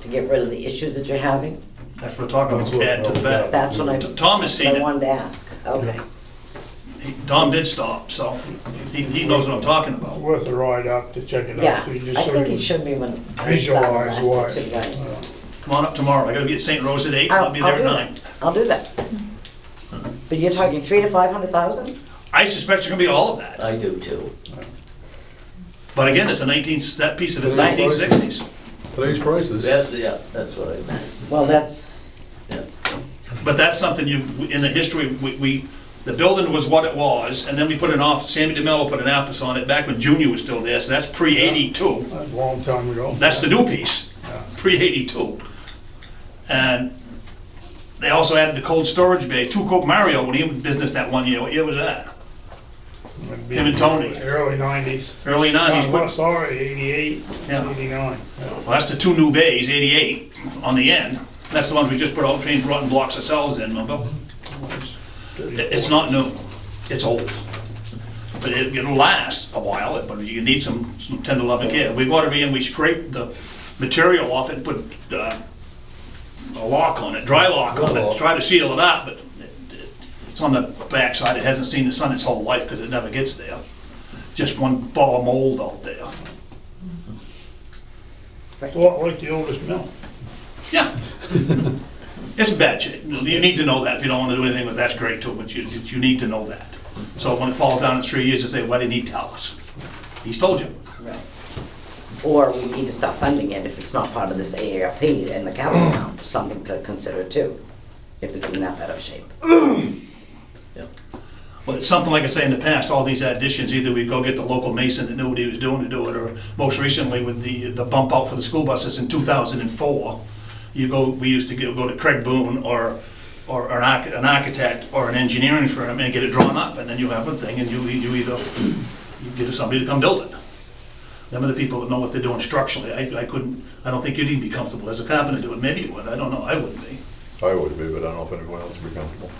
to get rid of the issues that you're having? That's what we're talking That's about, what- add to the back. That's what Tom has seen I it. wanted to ask. Okay. Tom did stop, so he knows what I'm talking It's about. worth a ride up to check it out. Yeah, So you I just think sort it of should be when. visualize why. Right. Come on up tomorrow. I gotta be at St. Rose at 8. I'll be there at do 9. that. I'll do that. But you're talking 300,000 to 500,000? I suspect it's gonna be all of that. I do too. But again, it's that piece of it's Right. 1960s. Today's prices. Yeah, that's what I meant. Well, that's, But that's something in the history, the building was what it was, and then we put an office, Sammy DeMello put an office on it back when Junior was still there, so that's pre-82. a long time ago. That's the new piece, Yeah. pre-82. And they also added the cold storage bay. Mario, when he was in business that one year, what year was that? It'd be Him and Tony. Early 90s. Early 90s. Well, sorry, 88, Yeah. 89. Well, that's the two new bays, 88, on the end. That's the ones we just put out, changed rotten blocks ourselves in, remember? It's not new, it's old. But it'll last a while, but you need some tender loving care. We bought it in, we scraped the material off it, put a lock on it, dry lock on it, try to seal it up, but it's on the backside. It hasn't seen the sun its whole life because it never gets there. Just one ball of mold out there. It's a lot like the oldest mill. Yeah. It's in bad shape. You need to know that. If you don't want to do anything with that's great too, but you need to know that. So when it falls down in 3 years, you say, why didn't he tell us? He's told you. right. Or we need to stop funding it if it's not part of this AARP and the capital account, something to consider too, if it's in that better shape. But it's something like I say in the past, all these additions, either we go get the local mason that knew what he was doing to do it, or most recently with the bump out for the school buses in 2004, we used to go to Craig Boone or an architect or an engineering firm and get it drawn up, and then you have a thing, and you get somebody to come build it. Them are the people that know what they're doing structurally. I don't think you'd even be comfortable as a carpenter to do it. Maybe you would, I don't know, I wouldn't be. I would be, but I don't know if anyone else would be comfortable.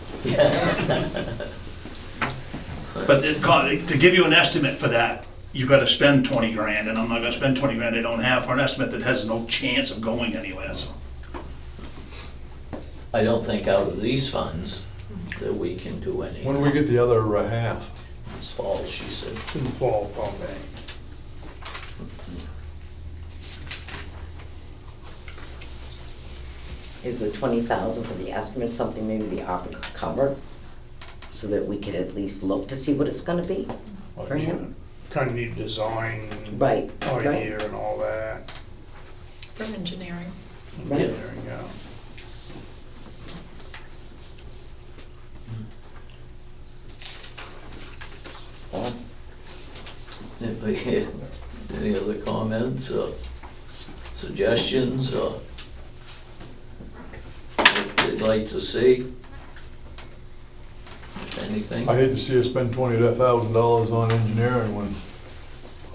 But to give you an estimate for that, you've got to spend 20 grand, and I'm not gonna spend 20 grand I don't have for an estimate that has no chance of going anywhere, so. I don't think out of these funds that we can do When do anything. we get the other half? This fall, she said. In the fall, Propane. Is the 20,000 for the estimate something maybe the ARPA could cover? So that we could at least look to see what it's gonna be for him? Kind of need design Right, idea and all that. For engineering. Right. Engineering, yeah. Well, Any other comments or suggestions or what they'd like to see? Anything? I hate to see us spend $20,000 on engineering when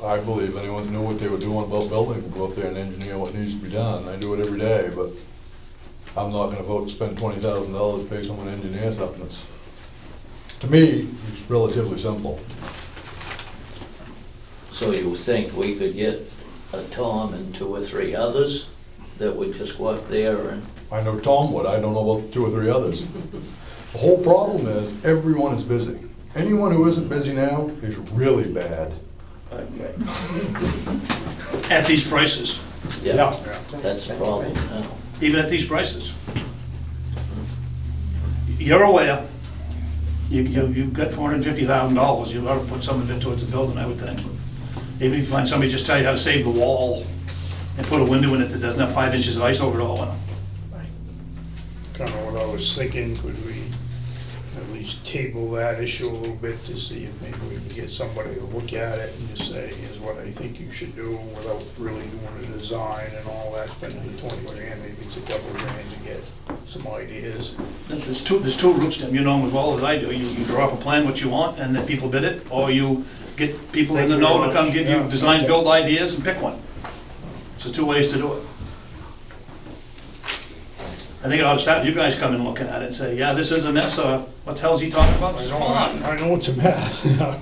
I believe anyone knew what they were doing about building, would go up there and engineer what needs to be done. I do it every day, but I'm not gonna vote to spend $20,000 to pay someone to engineer something that's, to me, it's relatively simple. So you think we could get a Tom and 2 or 3 others that would just go up there and, I know Tom would, I don't know about 2 or 3 others. The whole problem is, everyone is busy. Anyone who isn't busy now is really bad. At these prices, yeah, that's the problem now. even at these prices. you're aware, you've got $450,000, you ought to put some of it towards the building, I would think. Maybe you find somebody just tell you how to save the wall and put a window in it that doesn't have 5 inches of ice over it all in it. Kind of what I was thinking, could we at least table that issue a little bit to see if maybe we can get somebody to look at it and just say, here's what I think you should do without really doing the design and all that, spending the 20 grand, maybe it's a couple of grand to get some ideas. There's two routes to them, you know them as well as I do. You draw up a plan what you want and then people bid it, or you get people in the know to come give you design build ideas and pick one. So 2 ways to do it. I think it ought to start with you guys coming and looking at it and say, yeah, this is a mess, or what the hell's he talking about? It's fine. I know it's a mess, yeah.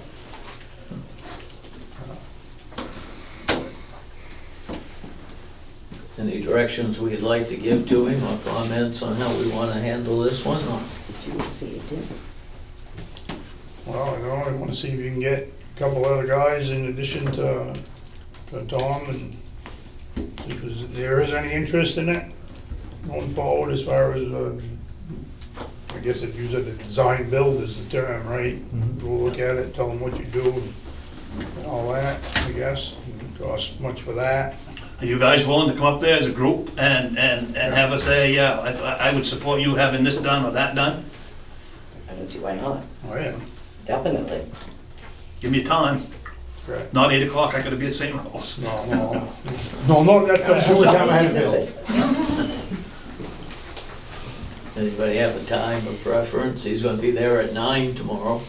Any directions we'd like to give to him, or comments on how we want to handle this one? Or- Did you see it too? Well, I want to see if you can get a couple other guys in addition to Tom, and if there is any interest in it going forward as far as, I guess I'd use it, a design build is the term, right? Go look at it, tell them what you do, and all that, I guess. It costs much for that. Are you guys willing to come up there as a group and have us say, yeah, I would support you having this done or that done? I don't see why not. Oh, yeah. Definitely. Give me a time, Correct. not 8 o'clock, I gotta be at St. Rose. No, not that fast. Anybody have a time of preference? He's gonna be there at 9 tomorrow.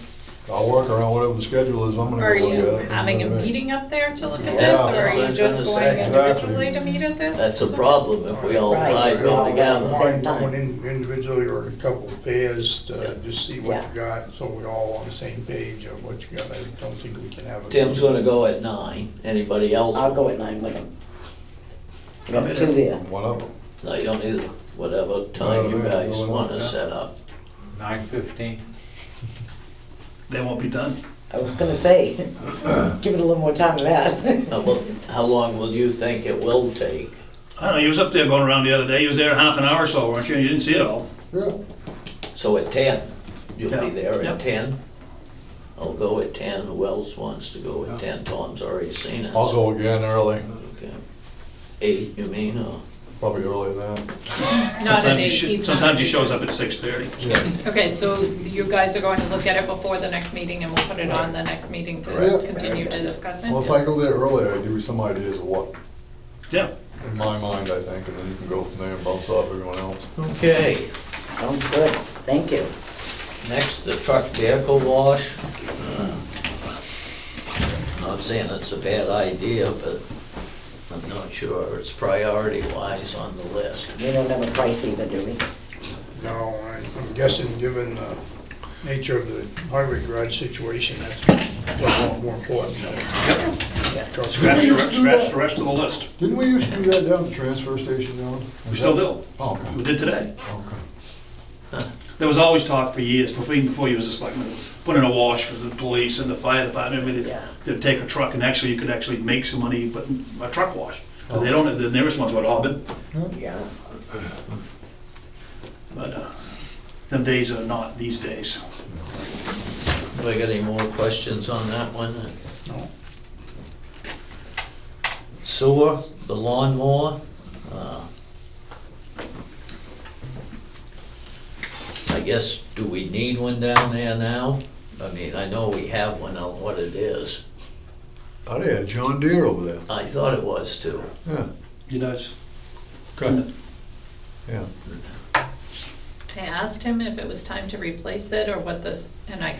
I'll work around whatever the schedule is, I'm gonna go Are look at you it. having a meeting up there to look at Yeah, this, or that's are what I you was just gonna going say. individually to meet at this? That's a problem if we all Right. five go together. Same time. Going individually or a couple of pairs to Yeah. just see what Yeah. you got, so we're all on the same page of what you got. I don't think we can have a. Tim's gonna go at 9. Anybody else? I'll go at 9 with him. We got 2 there. One of them. No, you don't either. Whatever time you No, guys no, no, wanna yeah. set up. 9:15. They won't be done. I was gonna say, give it a little more time than that. How long will you think it will take? I don't know, he was up there going around the other day, he was there half an hour or so, weren't you? And you didn't see it all. Yeah. So at 10, you'll be Yeah. there Yep. at 10? I'll go at 10. Who else wants to go at 10? Tom's already seen us. I'll go again early, Okay. 8, you mean, or? probably earlier than that. Not at Sometimes 8, he he's not. sometimes he shows up at 6:30. Okay, so you guys are going to look at it before the next meeting, and we'll put it on the next meeting to Right. continue to discuss it? Well, if I go there early, I give you some ideas of what, Yeah. in my mind, I think, and then you can go from there and bounce off everyone else. Okay. Sounds good, thank you. Next, the truck vehicle wash. Not saying it's a bad idea, but I'm not sure it's priority-wise on the list. We don't have a price either, do we? No, I'm guessing, given the nature of the highway garage situation, that's a lot more important. Scratch the rest of the list. Didn't we used to do that down at the transfer station, John? We still do. Oh, We okay. did today. Okay. There was always talk for years, before you was a selectman, put in a wash for the police and the fire department, Yeah. they'd take a truck and actually, you could actually make some money, but a truck wash. Because they don't, the nearest one's what, Auburn, Yeah. but, them days are not these days. Do I got any more questions on that one? No. Sewer, the lawnmower. I guess, do we need one down there now? I mean, I know we have one on what it is. Oh, they had a John Deere over there. I thought it was too. Yeah, He does. good. Yeah. I asked him if it was time to replace it or what this, and I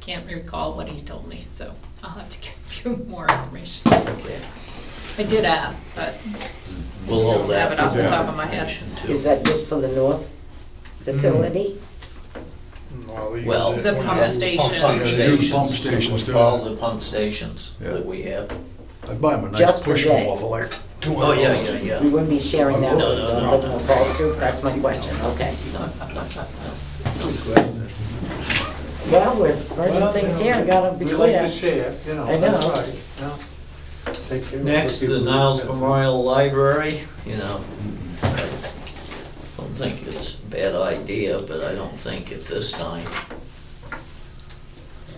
can't recall what he told me, so I'll have to give you more information. Okay. I did ask, but We'll hold that Have it off for the more top of my head. information, Is too. that just for the north facility? Well, The pump that- station. Pump Yeah, they use pump stations, stations too. all the pump stations Yeah. that we have. I'd buy him a nice Just for push Jay. mower for like $200. Oh, yeah, yeah, We yeah. wouldn't be sharing that with No, the no, no. Livermore Falls group? That's my question, okay. Well, we're burning things here, and gotta be We like clear. to share, you know, I know. that's right. Yeah. Take care of Next, people the who Niles listen. Memorial Library, you know. Don't think it's a bad idea, but I don't think at this time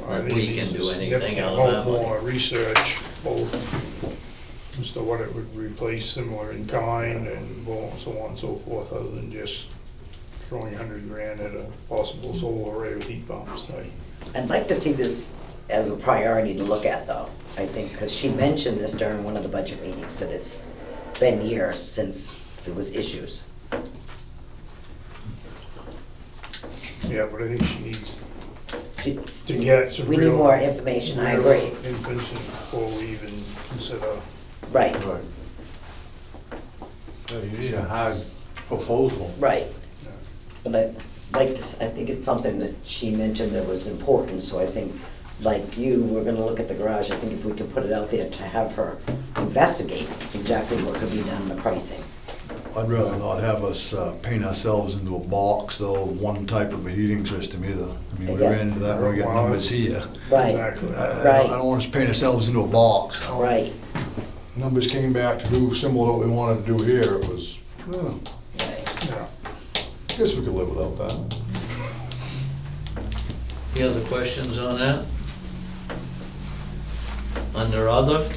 I think we it can needs do a anything significant out of that amount more money. research, both as to what it would replace similar in kind and so on and so forth, other than just throwing $100,000 at a possible solar array with heat pumps. I'd like to see this as a priority to look at, though, I think, because she mentioned this during one of the budget meetings, that it's been years since there was issues. Yeah, but I think she needs She- to get some We need real. more information, I real agree. information before we even consider. Right, Right. You need a hard proposal. right. But I'd like to, I think it's something that she mentioned that was important, so I think, like you, we're gonna look at the garage. I think if we can put it out there to have her investigate exactly what could be done, the pricing. I'd rather not have us paint ourselves into a box, though, one type of a heating system either. I mean, we Yeah. ran into that when we got numbers here. Right, Exactly. Right. I don't want us to paint ourselves into a box. right, Numbers came back to do similar to what we wanted to do here, it was, right. Yeah. I guess we could live without that. Any other questions on that? Under other,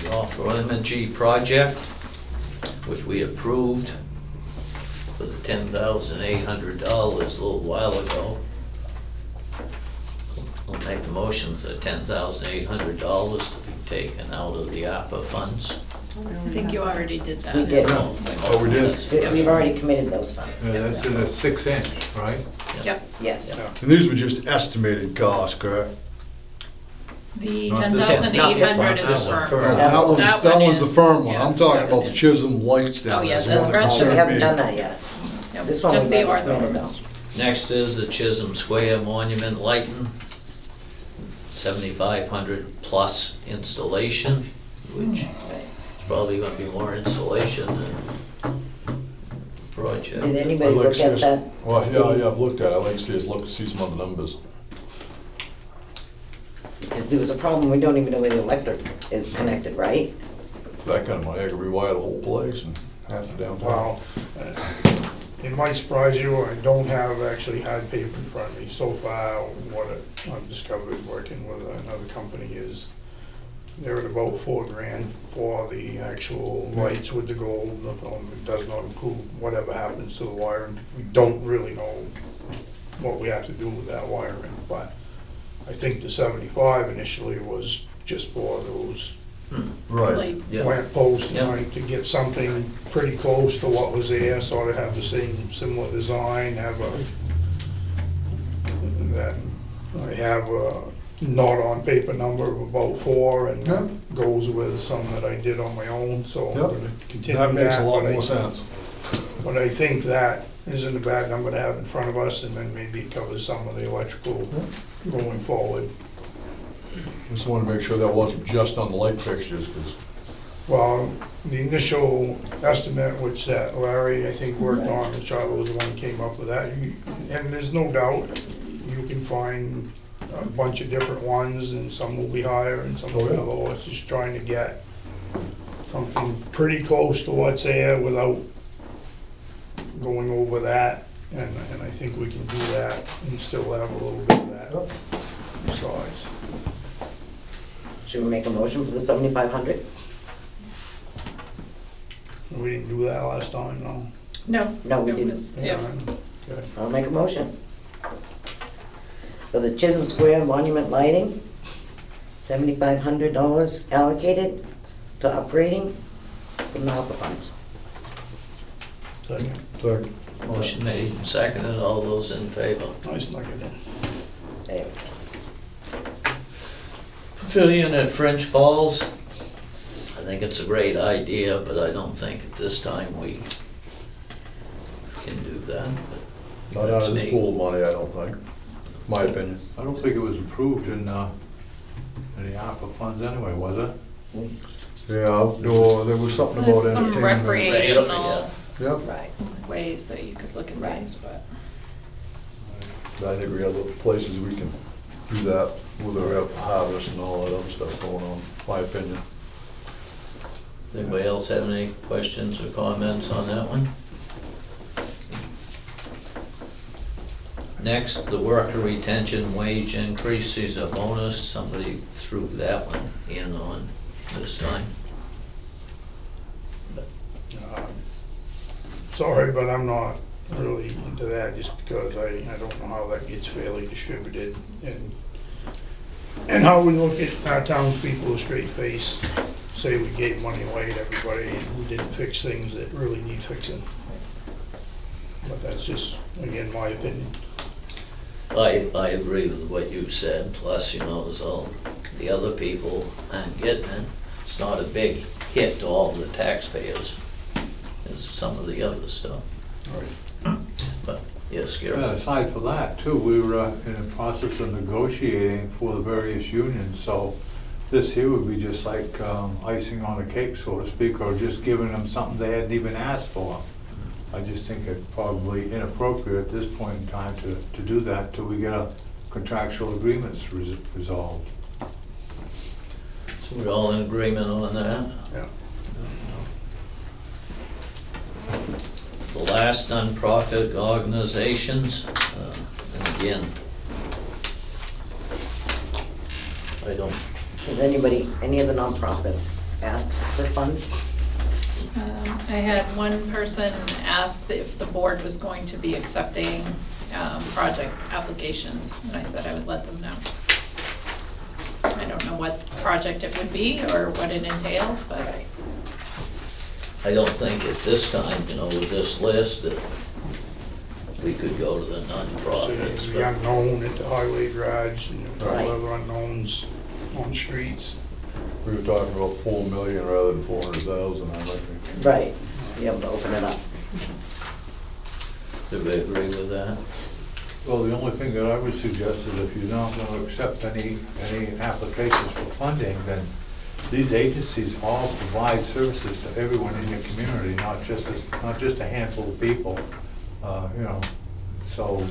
the Author Energy project, which we approved for the $10,800 a little while ago. We'll make the motion for the $10,800 to be taken out of the ARPA funds. I think you already did that. We did. Oh, we did? We've already committed those funds. Yeah, that's in a 6-inch, right? Yep, Yes. And these were just estimated costs, correct? the Not ten this one. thousand Not eight this one. hundred is This one firm. firm. That's That was, That that one one's the is- firm one, yeah, I'm talking that about one the is. Chisholm lights Oh, down yeah, there. the rest So we of haven't done that yet. Yep, This one just we the recommended, ortho. Next is the Chisholm Square Monument lighting, 7,500 plus installation, which is probably gonna be more installation than project. Did anybody I'd like look to see at us- that? to Well, see- yeah, I've looked at it, I'd like to see some other numbers. Because there was a problem, we don't even know where the electric is connected, right? That kind of money, I could rewire the whole place and half the downtown. Well, it might surprise you, I don't have actually hard paper in front of me. So far, what I've discovered working with another company is they're at about $4,000 for the actual lights with the gold. It does not include whatever happens to the wiring. We don't really know what we have to do with that wiring, but I think the 75 initially was just for those Right, Lights. Yeah. lamp posts, Yeah. right, to get something pretty close to what was there, sort of have the same similar design, have a, that, I have a not on paper number of about 4, and Yeah. that goes with some that I did on my own, so I'm Yep. gonna continue that makes a lot but I- more sense. But I think that isn't a bad number to have in front of us, and then maybe it covers some of the electrical going forward. Just wanted to make sure that wasn't just on the light fixtures, because Well, the initial estimate, which that Larry, I think, worked on, and Charlie was the one who came up with that, and there's no doubt, you can find a bunch of different ones, and some will be higher and some will be lower. It's just trying to get something pretty close to what's there without going over that, and I think we can do that and still have a little bit of that besides. Should we make a motion for the 7,500? We didn't do that last time, no? No. No, we it didn't. was- Yeah, Yeah, okay. I'll make a motion. For the Chisholm Square monument lighting, $7,500 allocated to upgrading from the ARPA funds. Second. so Motion made and seconded, all those in favor. I snuck it in. There. Pavilion at French Falls, I think it's a great idea, but I don't think at this time we can do that. not out of this pool of money, I don't think, my opinion. I don't think it was approved in the ARPA funds anyway, was it? Yeah, outdoor, there was something there's about some entertainment. recreational Yep, Right. ways that you could look at Right. things, but. I think we got little places we can do that with our harvest and all that other stuff going on, my opinion. Anybody else have any questions or comments on that one? Next, the worker retention wage increase is a bonus. Somebody threw that one in on this time. Sorry, but I'm not really into that, just because I don't know how that gets fairly distributed, and how we look at our townspeople, a straight face, say we gave money away to everybody and we didn't fix things that really need fixing. But that's just, again, my opinion. I agree with what you said, plus, there's all the other people aren't getting it. It's not a big hit to all the taxpayers, as some of the other stuff. Right. But, yes, Gary? Aside from that, too, we were in the process of negotiating for the various unions, so this here would be just like icing on a cake, so to speak, or just giving them something they hadn't even asked for. I just think it's probably inappropriate at this point in time to do that till we get a contractual agreements resolved. So we're all in agreement on that? Yeah. The last nonprofit organizations, and again, I don't, Has any of the nonprofits asked for funds? I had one person ask if the board was going to be accepting project applications, and I said I would let them know. I don't know what project it would be or what it entailed, but I don't think at this time, with this list, that we could go to the So nonprofits. the But unknown at the highway garage and a couple Right. other unknowns on streets. We were talking about 4 million rather than 400,000, I think. Right, be able to open it up. do we agree with that? Well, the only thing that I would suggest is if you're not going to accept any applications for funding, then these agencies all provide services to everyone in your community, not just a handful of people, So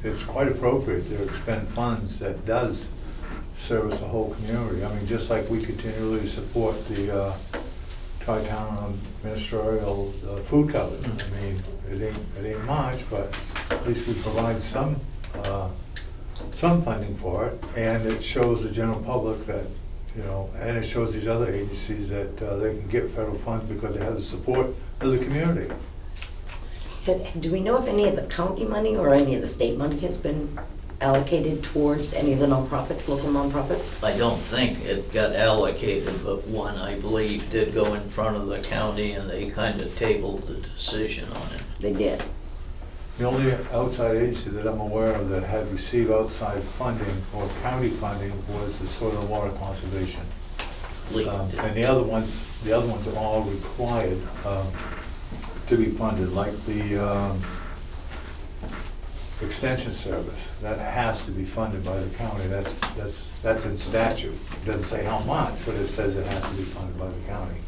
it's quite appropriate to expend funds that does service the whole community. I mean, just like we continually support the Tri-Town Ministerial Food Cupboard. I mean, it ain't much, but at least we provide some funding for it, and it shows the general public that, and it shows these other agencies that they can get federal funds because they have the support of the community. Do we know if any of the county money or any of the state money has been allocated towards any of the nonprofits, local nonprofits? I don't think it got allocated, but one, I believe, did go in front of the county, and they kind of tabled the decision on it. They did. The only outside agency that I'm aware of that had received outside funding or county funding was the Soil and Water Conservation. League did. And the other ones are all required to be funded, like the Extension Service. That has to be funded by the county. That's in statute. It doesn't say how much, but it says it has to be funded by the county.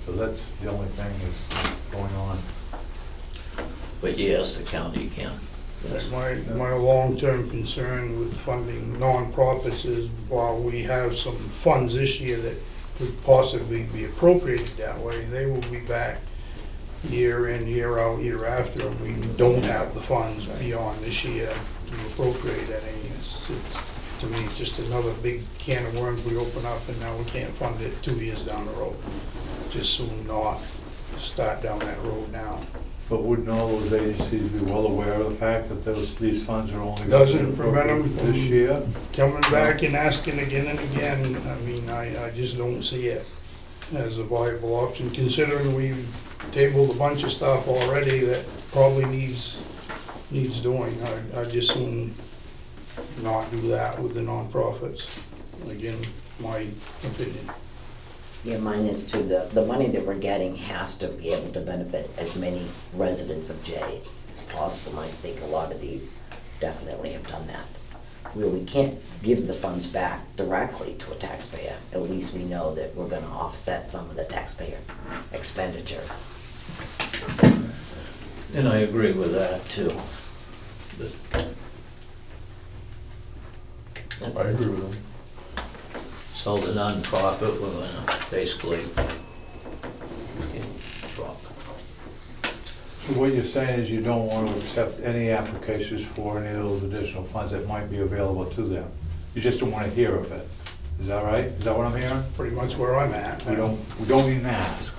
So that's the only thing that's going on. But yes, the county can. That's my long-term concern with funding nonprofits is while we have some funds this year that could possibly be appropriated that way, they will be back year in, year out, year after. We don't have the funds beyond this year to appropriate any. To me, it's just another big can of worms we open up, and now we can't fund it 2 years down the road. Just soon not start down that road now. But wouldn't all those agencies be well aware of the fact that these funds are only Doesn't prevent them from this year? coming back and asking again and again. I mean, I just don't see it as a viable option, considering we've tabled a bunch of stuff already that probably needs doing. I just soon not do that with the nonprofits. Again, my opinion. Yeah, mine is too. The money that we're getting has to be able to benefit as many residents of Jay as possible. And I think a lot of these definitely have done that. Where we can't give the funds back directly to a taxpayer, at least we know that we're gonna offset some of the taxpayer expenditure. And I agree with that too. I agree with them. So the nonprofit, we're gonna basically drop. So what you're saying is you don't want to accept any applications for any of those additional funds that might be available to them? You just don't want to hear of it? Is that right? Is that what I'm hearing? Pretty much where I'm at. We don't even ask.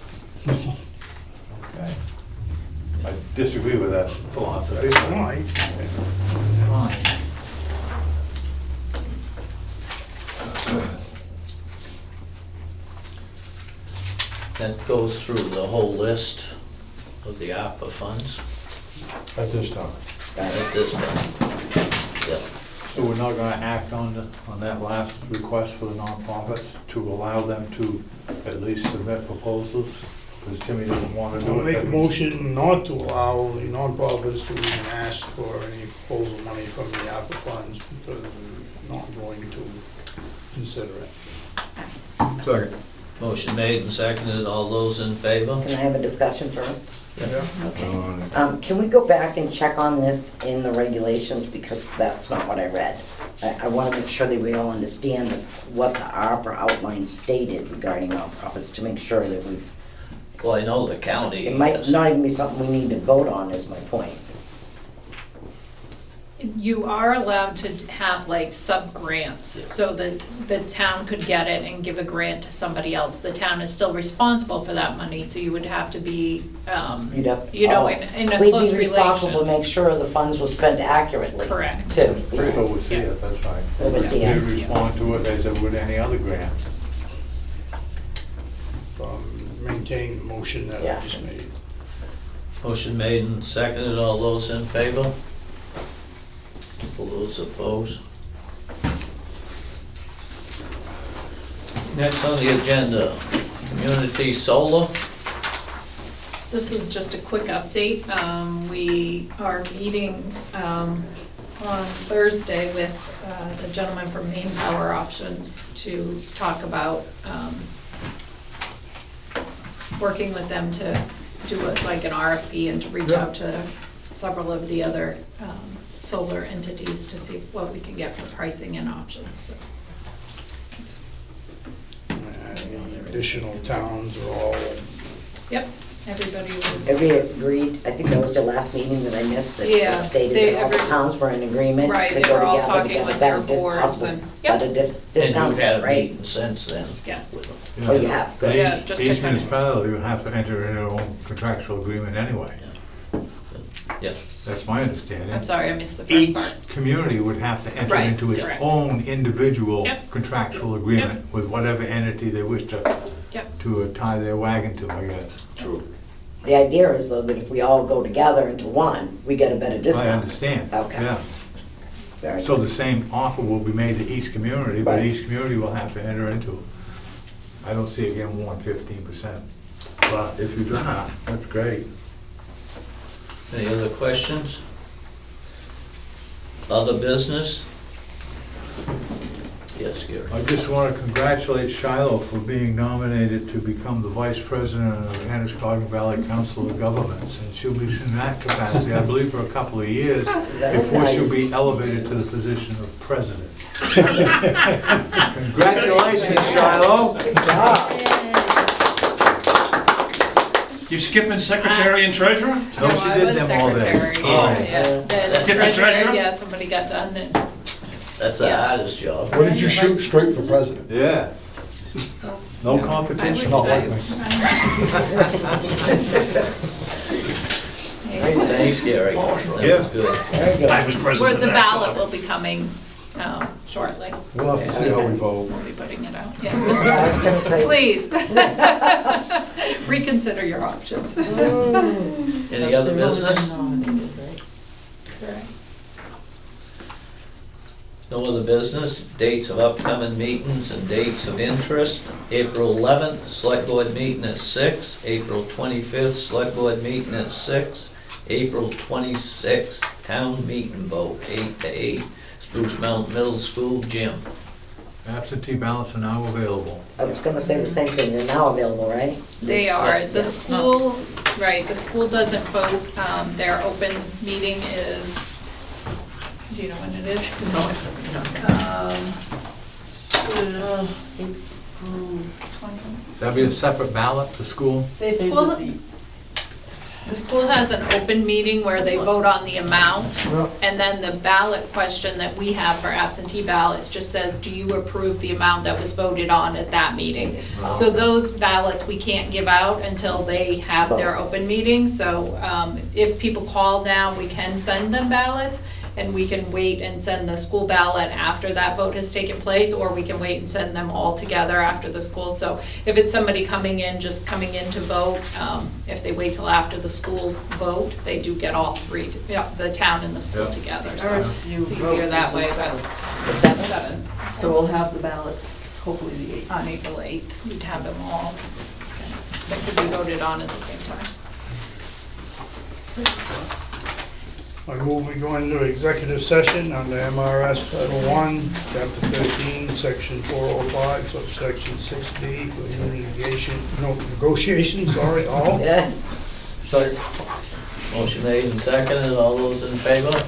Okay. I disagree with that philosophy. It's fine. It's fine. That goes through the whole list of the ARPA funds At this time. at this time. Yeah. So we're not gonna act on that last request for the nonprofits to allow them to at least submit proposals? Because Timmy doesn't want to I'll do it. make a motion not to allow the nonprofits to even ask for any proposal money from the ARPA funds because we're not going to consider it. Second. Motion made and seconded. All those in favor? Can I have a discussion first? Yeah. Okay. Can we go back and check on this in the regulations, because that's not what I read. I want to make sure that we all understand what the ARPA outline stated regarding nonprofits, to make sure that we, Well, I know the county it might has, not even be something we need to vote on, is my point. You are allowed to have like sub-grants, so that the town could get it and give a grant to somebody else. The town is still responsible for that money, so you would have to be, You'd have, you know, oh, in a we'd close be responsible to relation. make sure the funds were spent accurately. Correct. Too. Oversee it, that's right. Oversee it. They respond to it as they would any other grant. Maintain the motion that Yeah. I just made. motion made and seconded. All those in favor? All those opposed? Next on the agenda, community solar. This is just a quick update. We are meeting on Thursday with the gentleman from Maine Power Options to talk about working with them to do like an RFP and to reach out to several of the other solar entities to see what we can get for pricing and options. So it's- Any additional towns are all, Yep, everybody was. Everybody agreed, I think that was the last meeting that I missed, that Yeah, it stated they- that all the every- towns were in agreement Right, to they go were all together to talking get a with better their boards possible, and- yep. better And discount, you've had a right? meeting since then. Yes. with them. Oh, you have, good. Yeah, just to Each kind of- municipality will have to enter into their own contractual agreement anyway. Yeah, That's my understanding. I'm sorry, I missed the first Each part. community would have to enter Right, into its correct. own individual Yep. contractual agreement with whatever entity they wish Yep. to tie their wagon to, I guess. true. The idea is though that if we all go together into one, we get a better I discount. understand. Okay. Yeah. Very So good. the same offer will be made to each community, but Right. each community will have to enter into it. I don't see it getting more than 15%. But if you do not, that's great. Any other questions? Other business? Yes, Gary. I just want to congratulate Shiloh for being nominated to become the Vice President of the Androscoggin Valley Council of Governments. And she'll be in that capacity, I believe, for a couple of years before she'll be elevated to the position of President. Congratulations, Shiloh. Good job. You skipping secretary and treasurer? No, she I did was them all day. secretary, Oh. yeah. The Different treasurer? treasurer, yeah, somebody got done and, That's the Yeah. hardest job. What did you shoot straight for president? Yeah. No I competition. would- Not like me. Thanks, Gary. That Yeah. was good. Very good. I was Where president the of that ballot club. will be coming shortly. We'll have to see how we vote. We'll be putting it out, Yeah, yeah. I was gonna say. Please. Reconsider your options. Any other business? Correct. No other business. Dates of upcoming meetings and dates of interest. April 11th, Select Board meeting at 6. April 25th, Select Board meeting at 6. April 26th, Town meeting vote, 8 to 8. Spruce Mountain Middle School gym. Absentee ballots are now available. I was gonna say the same thing, they're now available, right? They are. Yeah. The school, right, the school doesn't vote. Their open meeting is, do you know when it is? April 20th. That'd be a separate ballot for school? The school, the The school has an open meeting where they vote on the amount, Yeah. and then the ballot question that we have for absentee ballots just says, do you approve the amount that was voted on at that meeting? So those ballots we can't give out until they have their open meeting, so if people call now, we can send them ballots, and we can wait and send the school ballot after that vote has taken place, or we can wait and send them all together after the school. So if it's somebody coming in, just coming in to vote, if they wait till after the school vote, they do get all three, the town and the school together. So it's easier that way, but The seventh? 7th, So we'll have the ballots hopefully the 8th. on April 8th, we'd have them all. That could be voted on at the same time. I move we go into executive session under MRS Title I, Chapter 13, Section 405, subsection 6B for negotiations, all. Yeah. Motion made and seconded, all those in favor?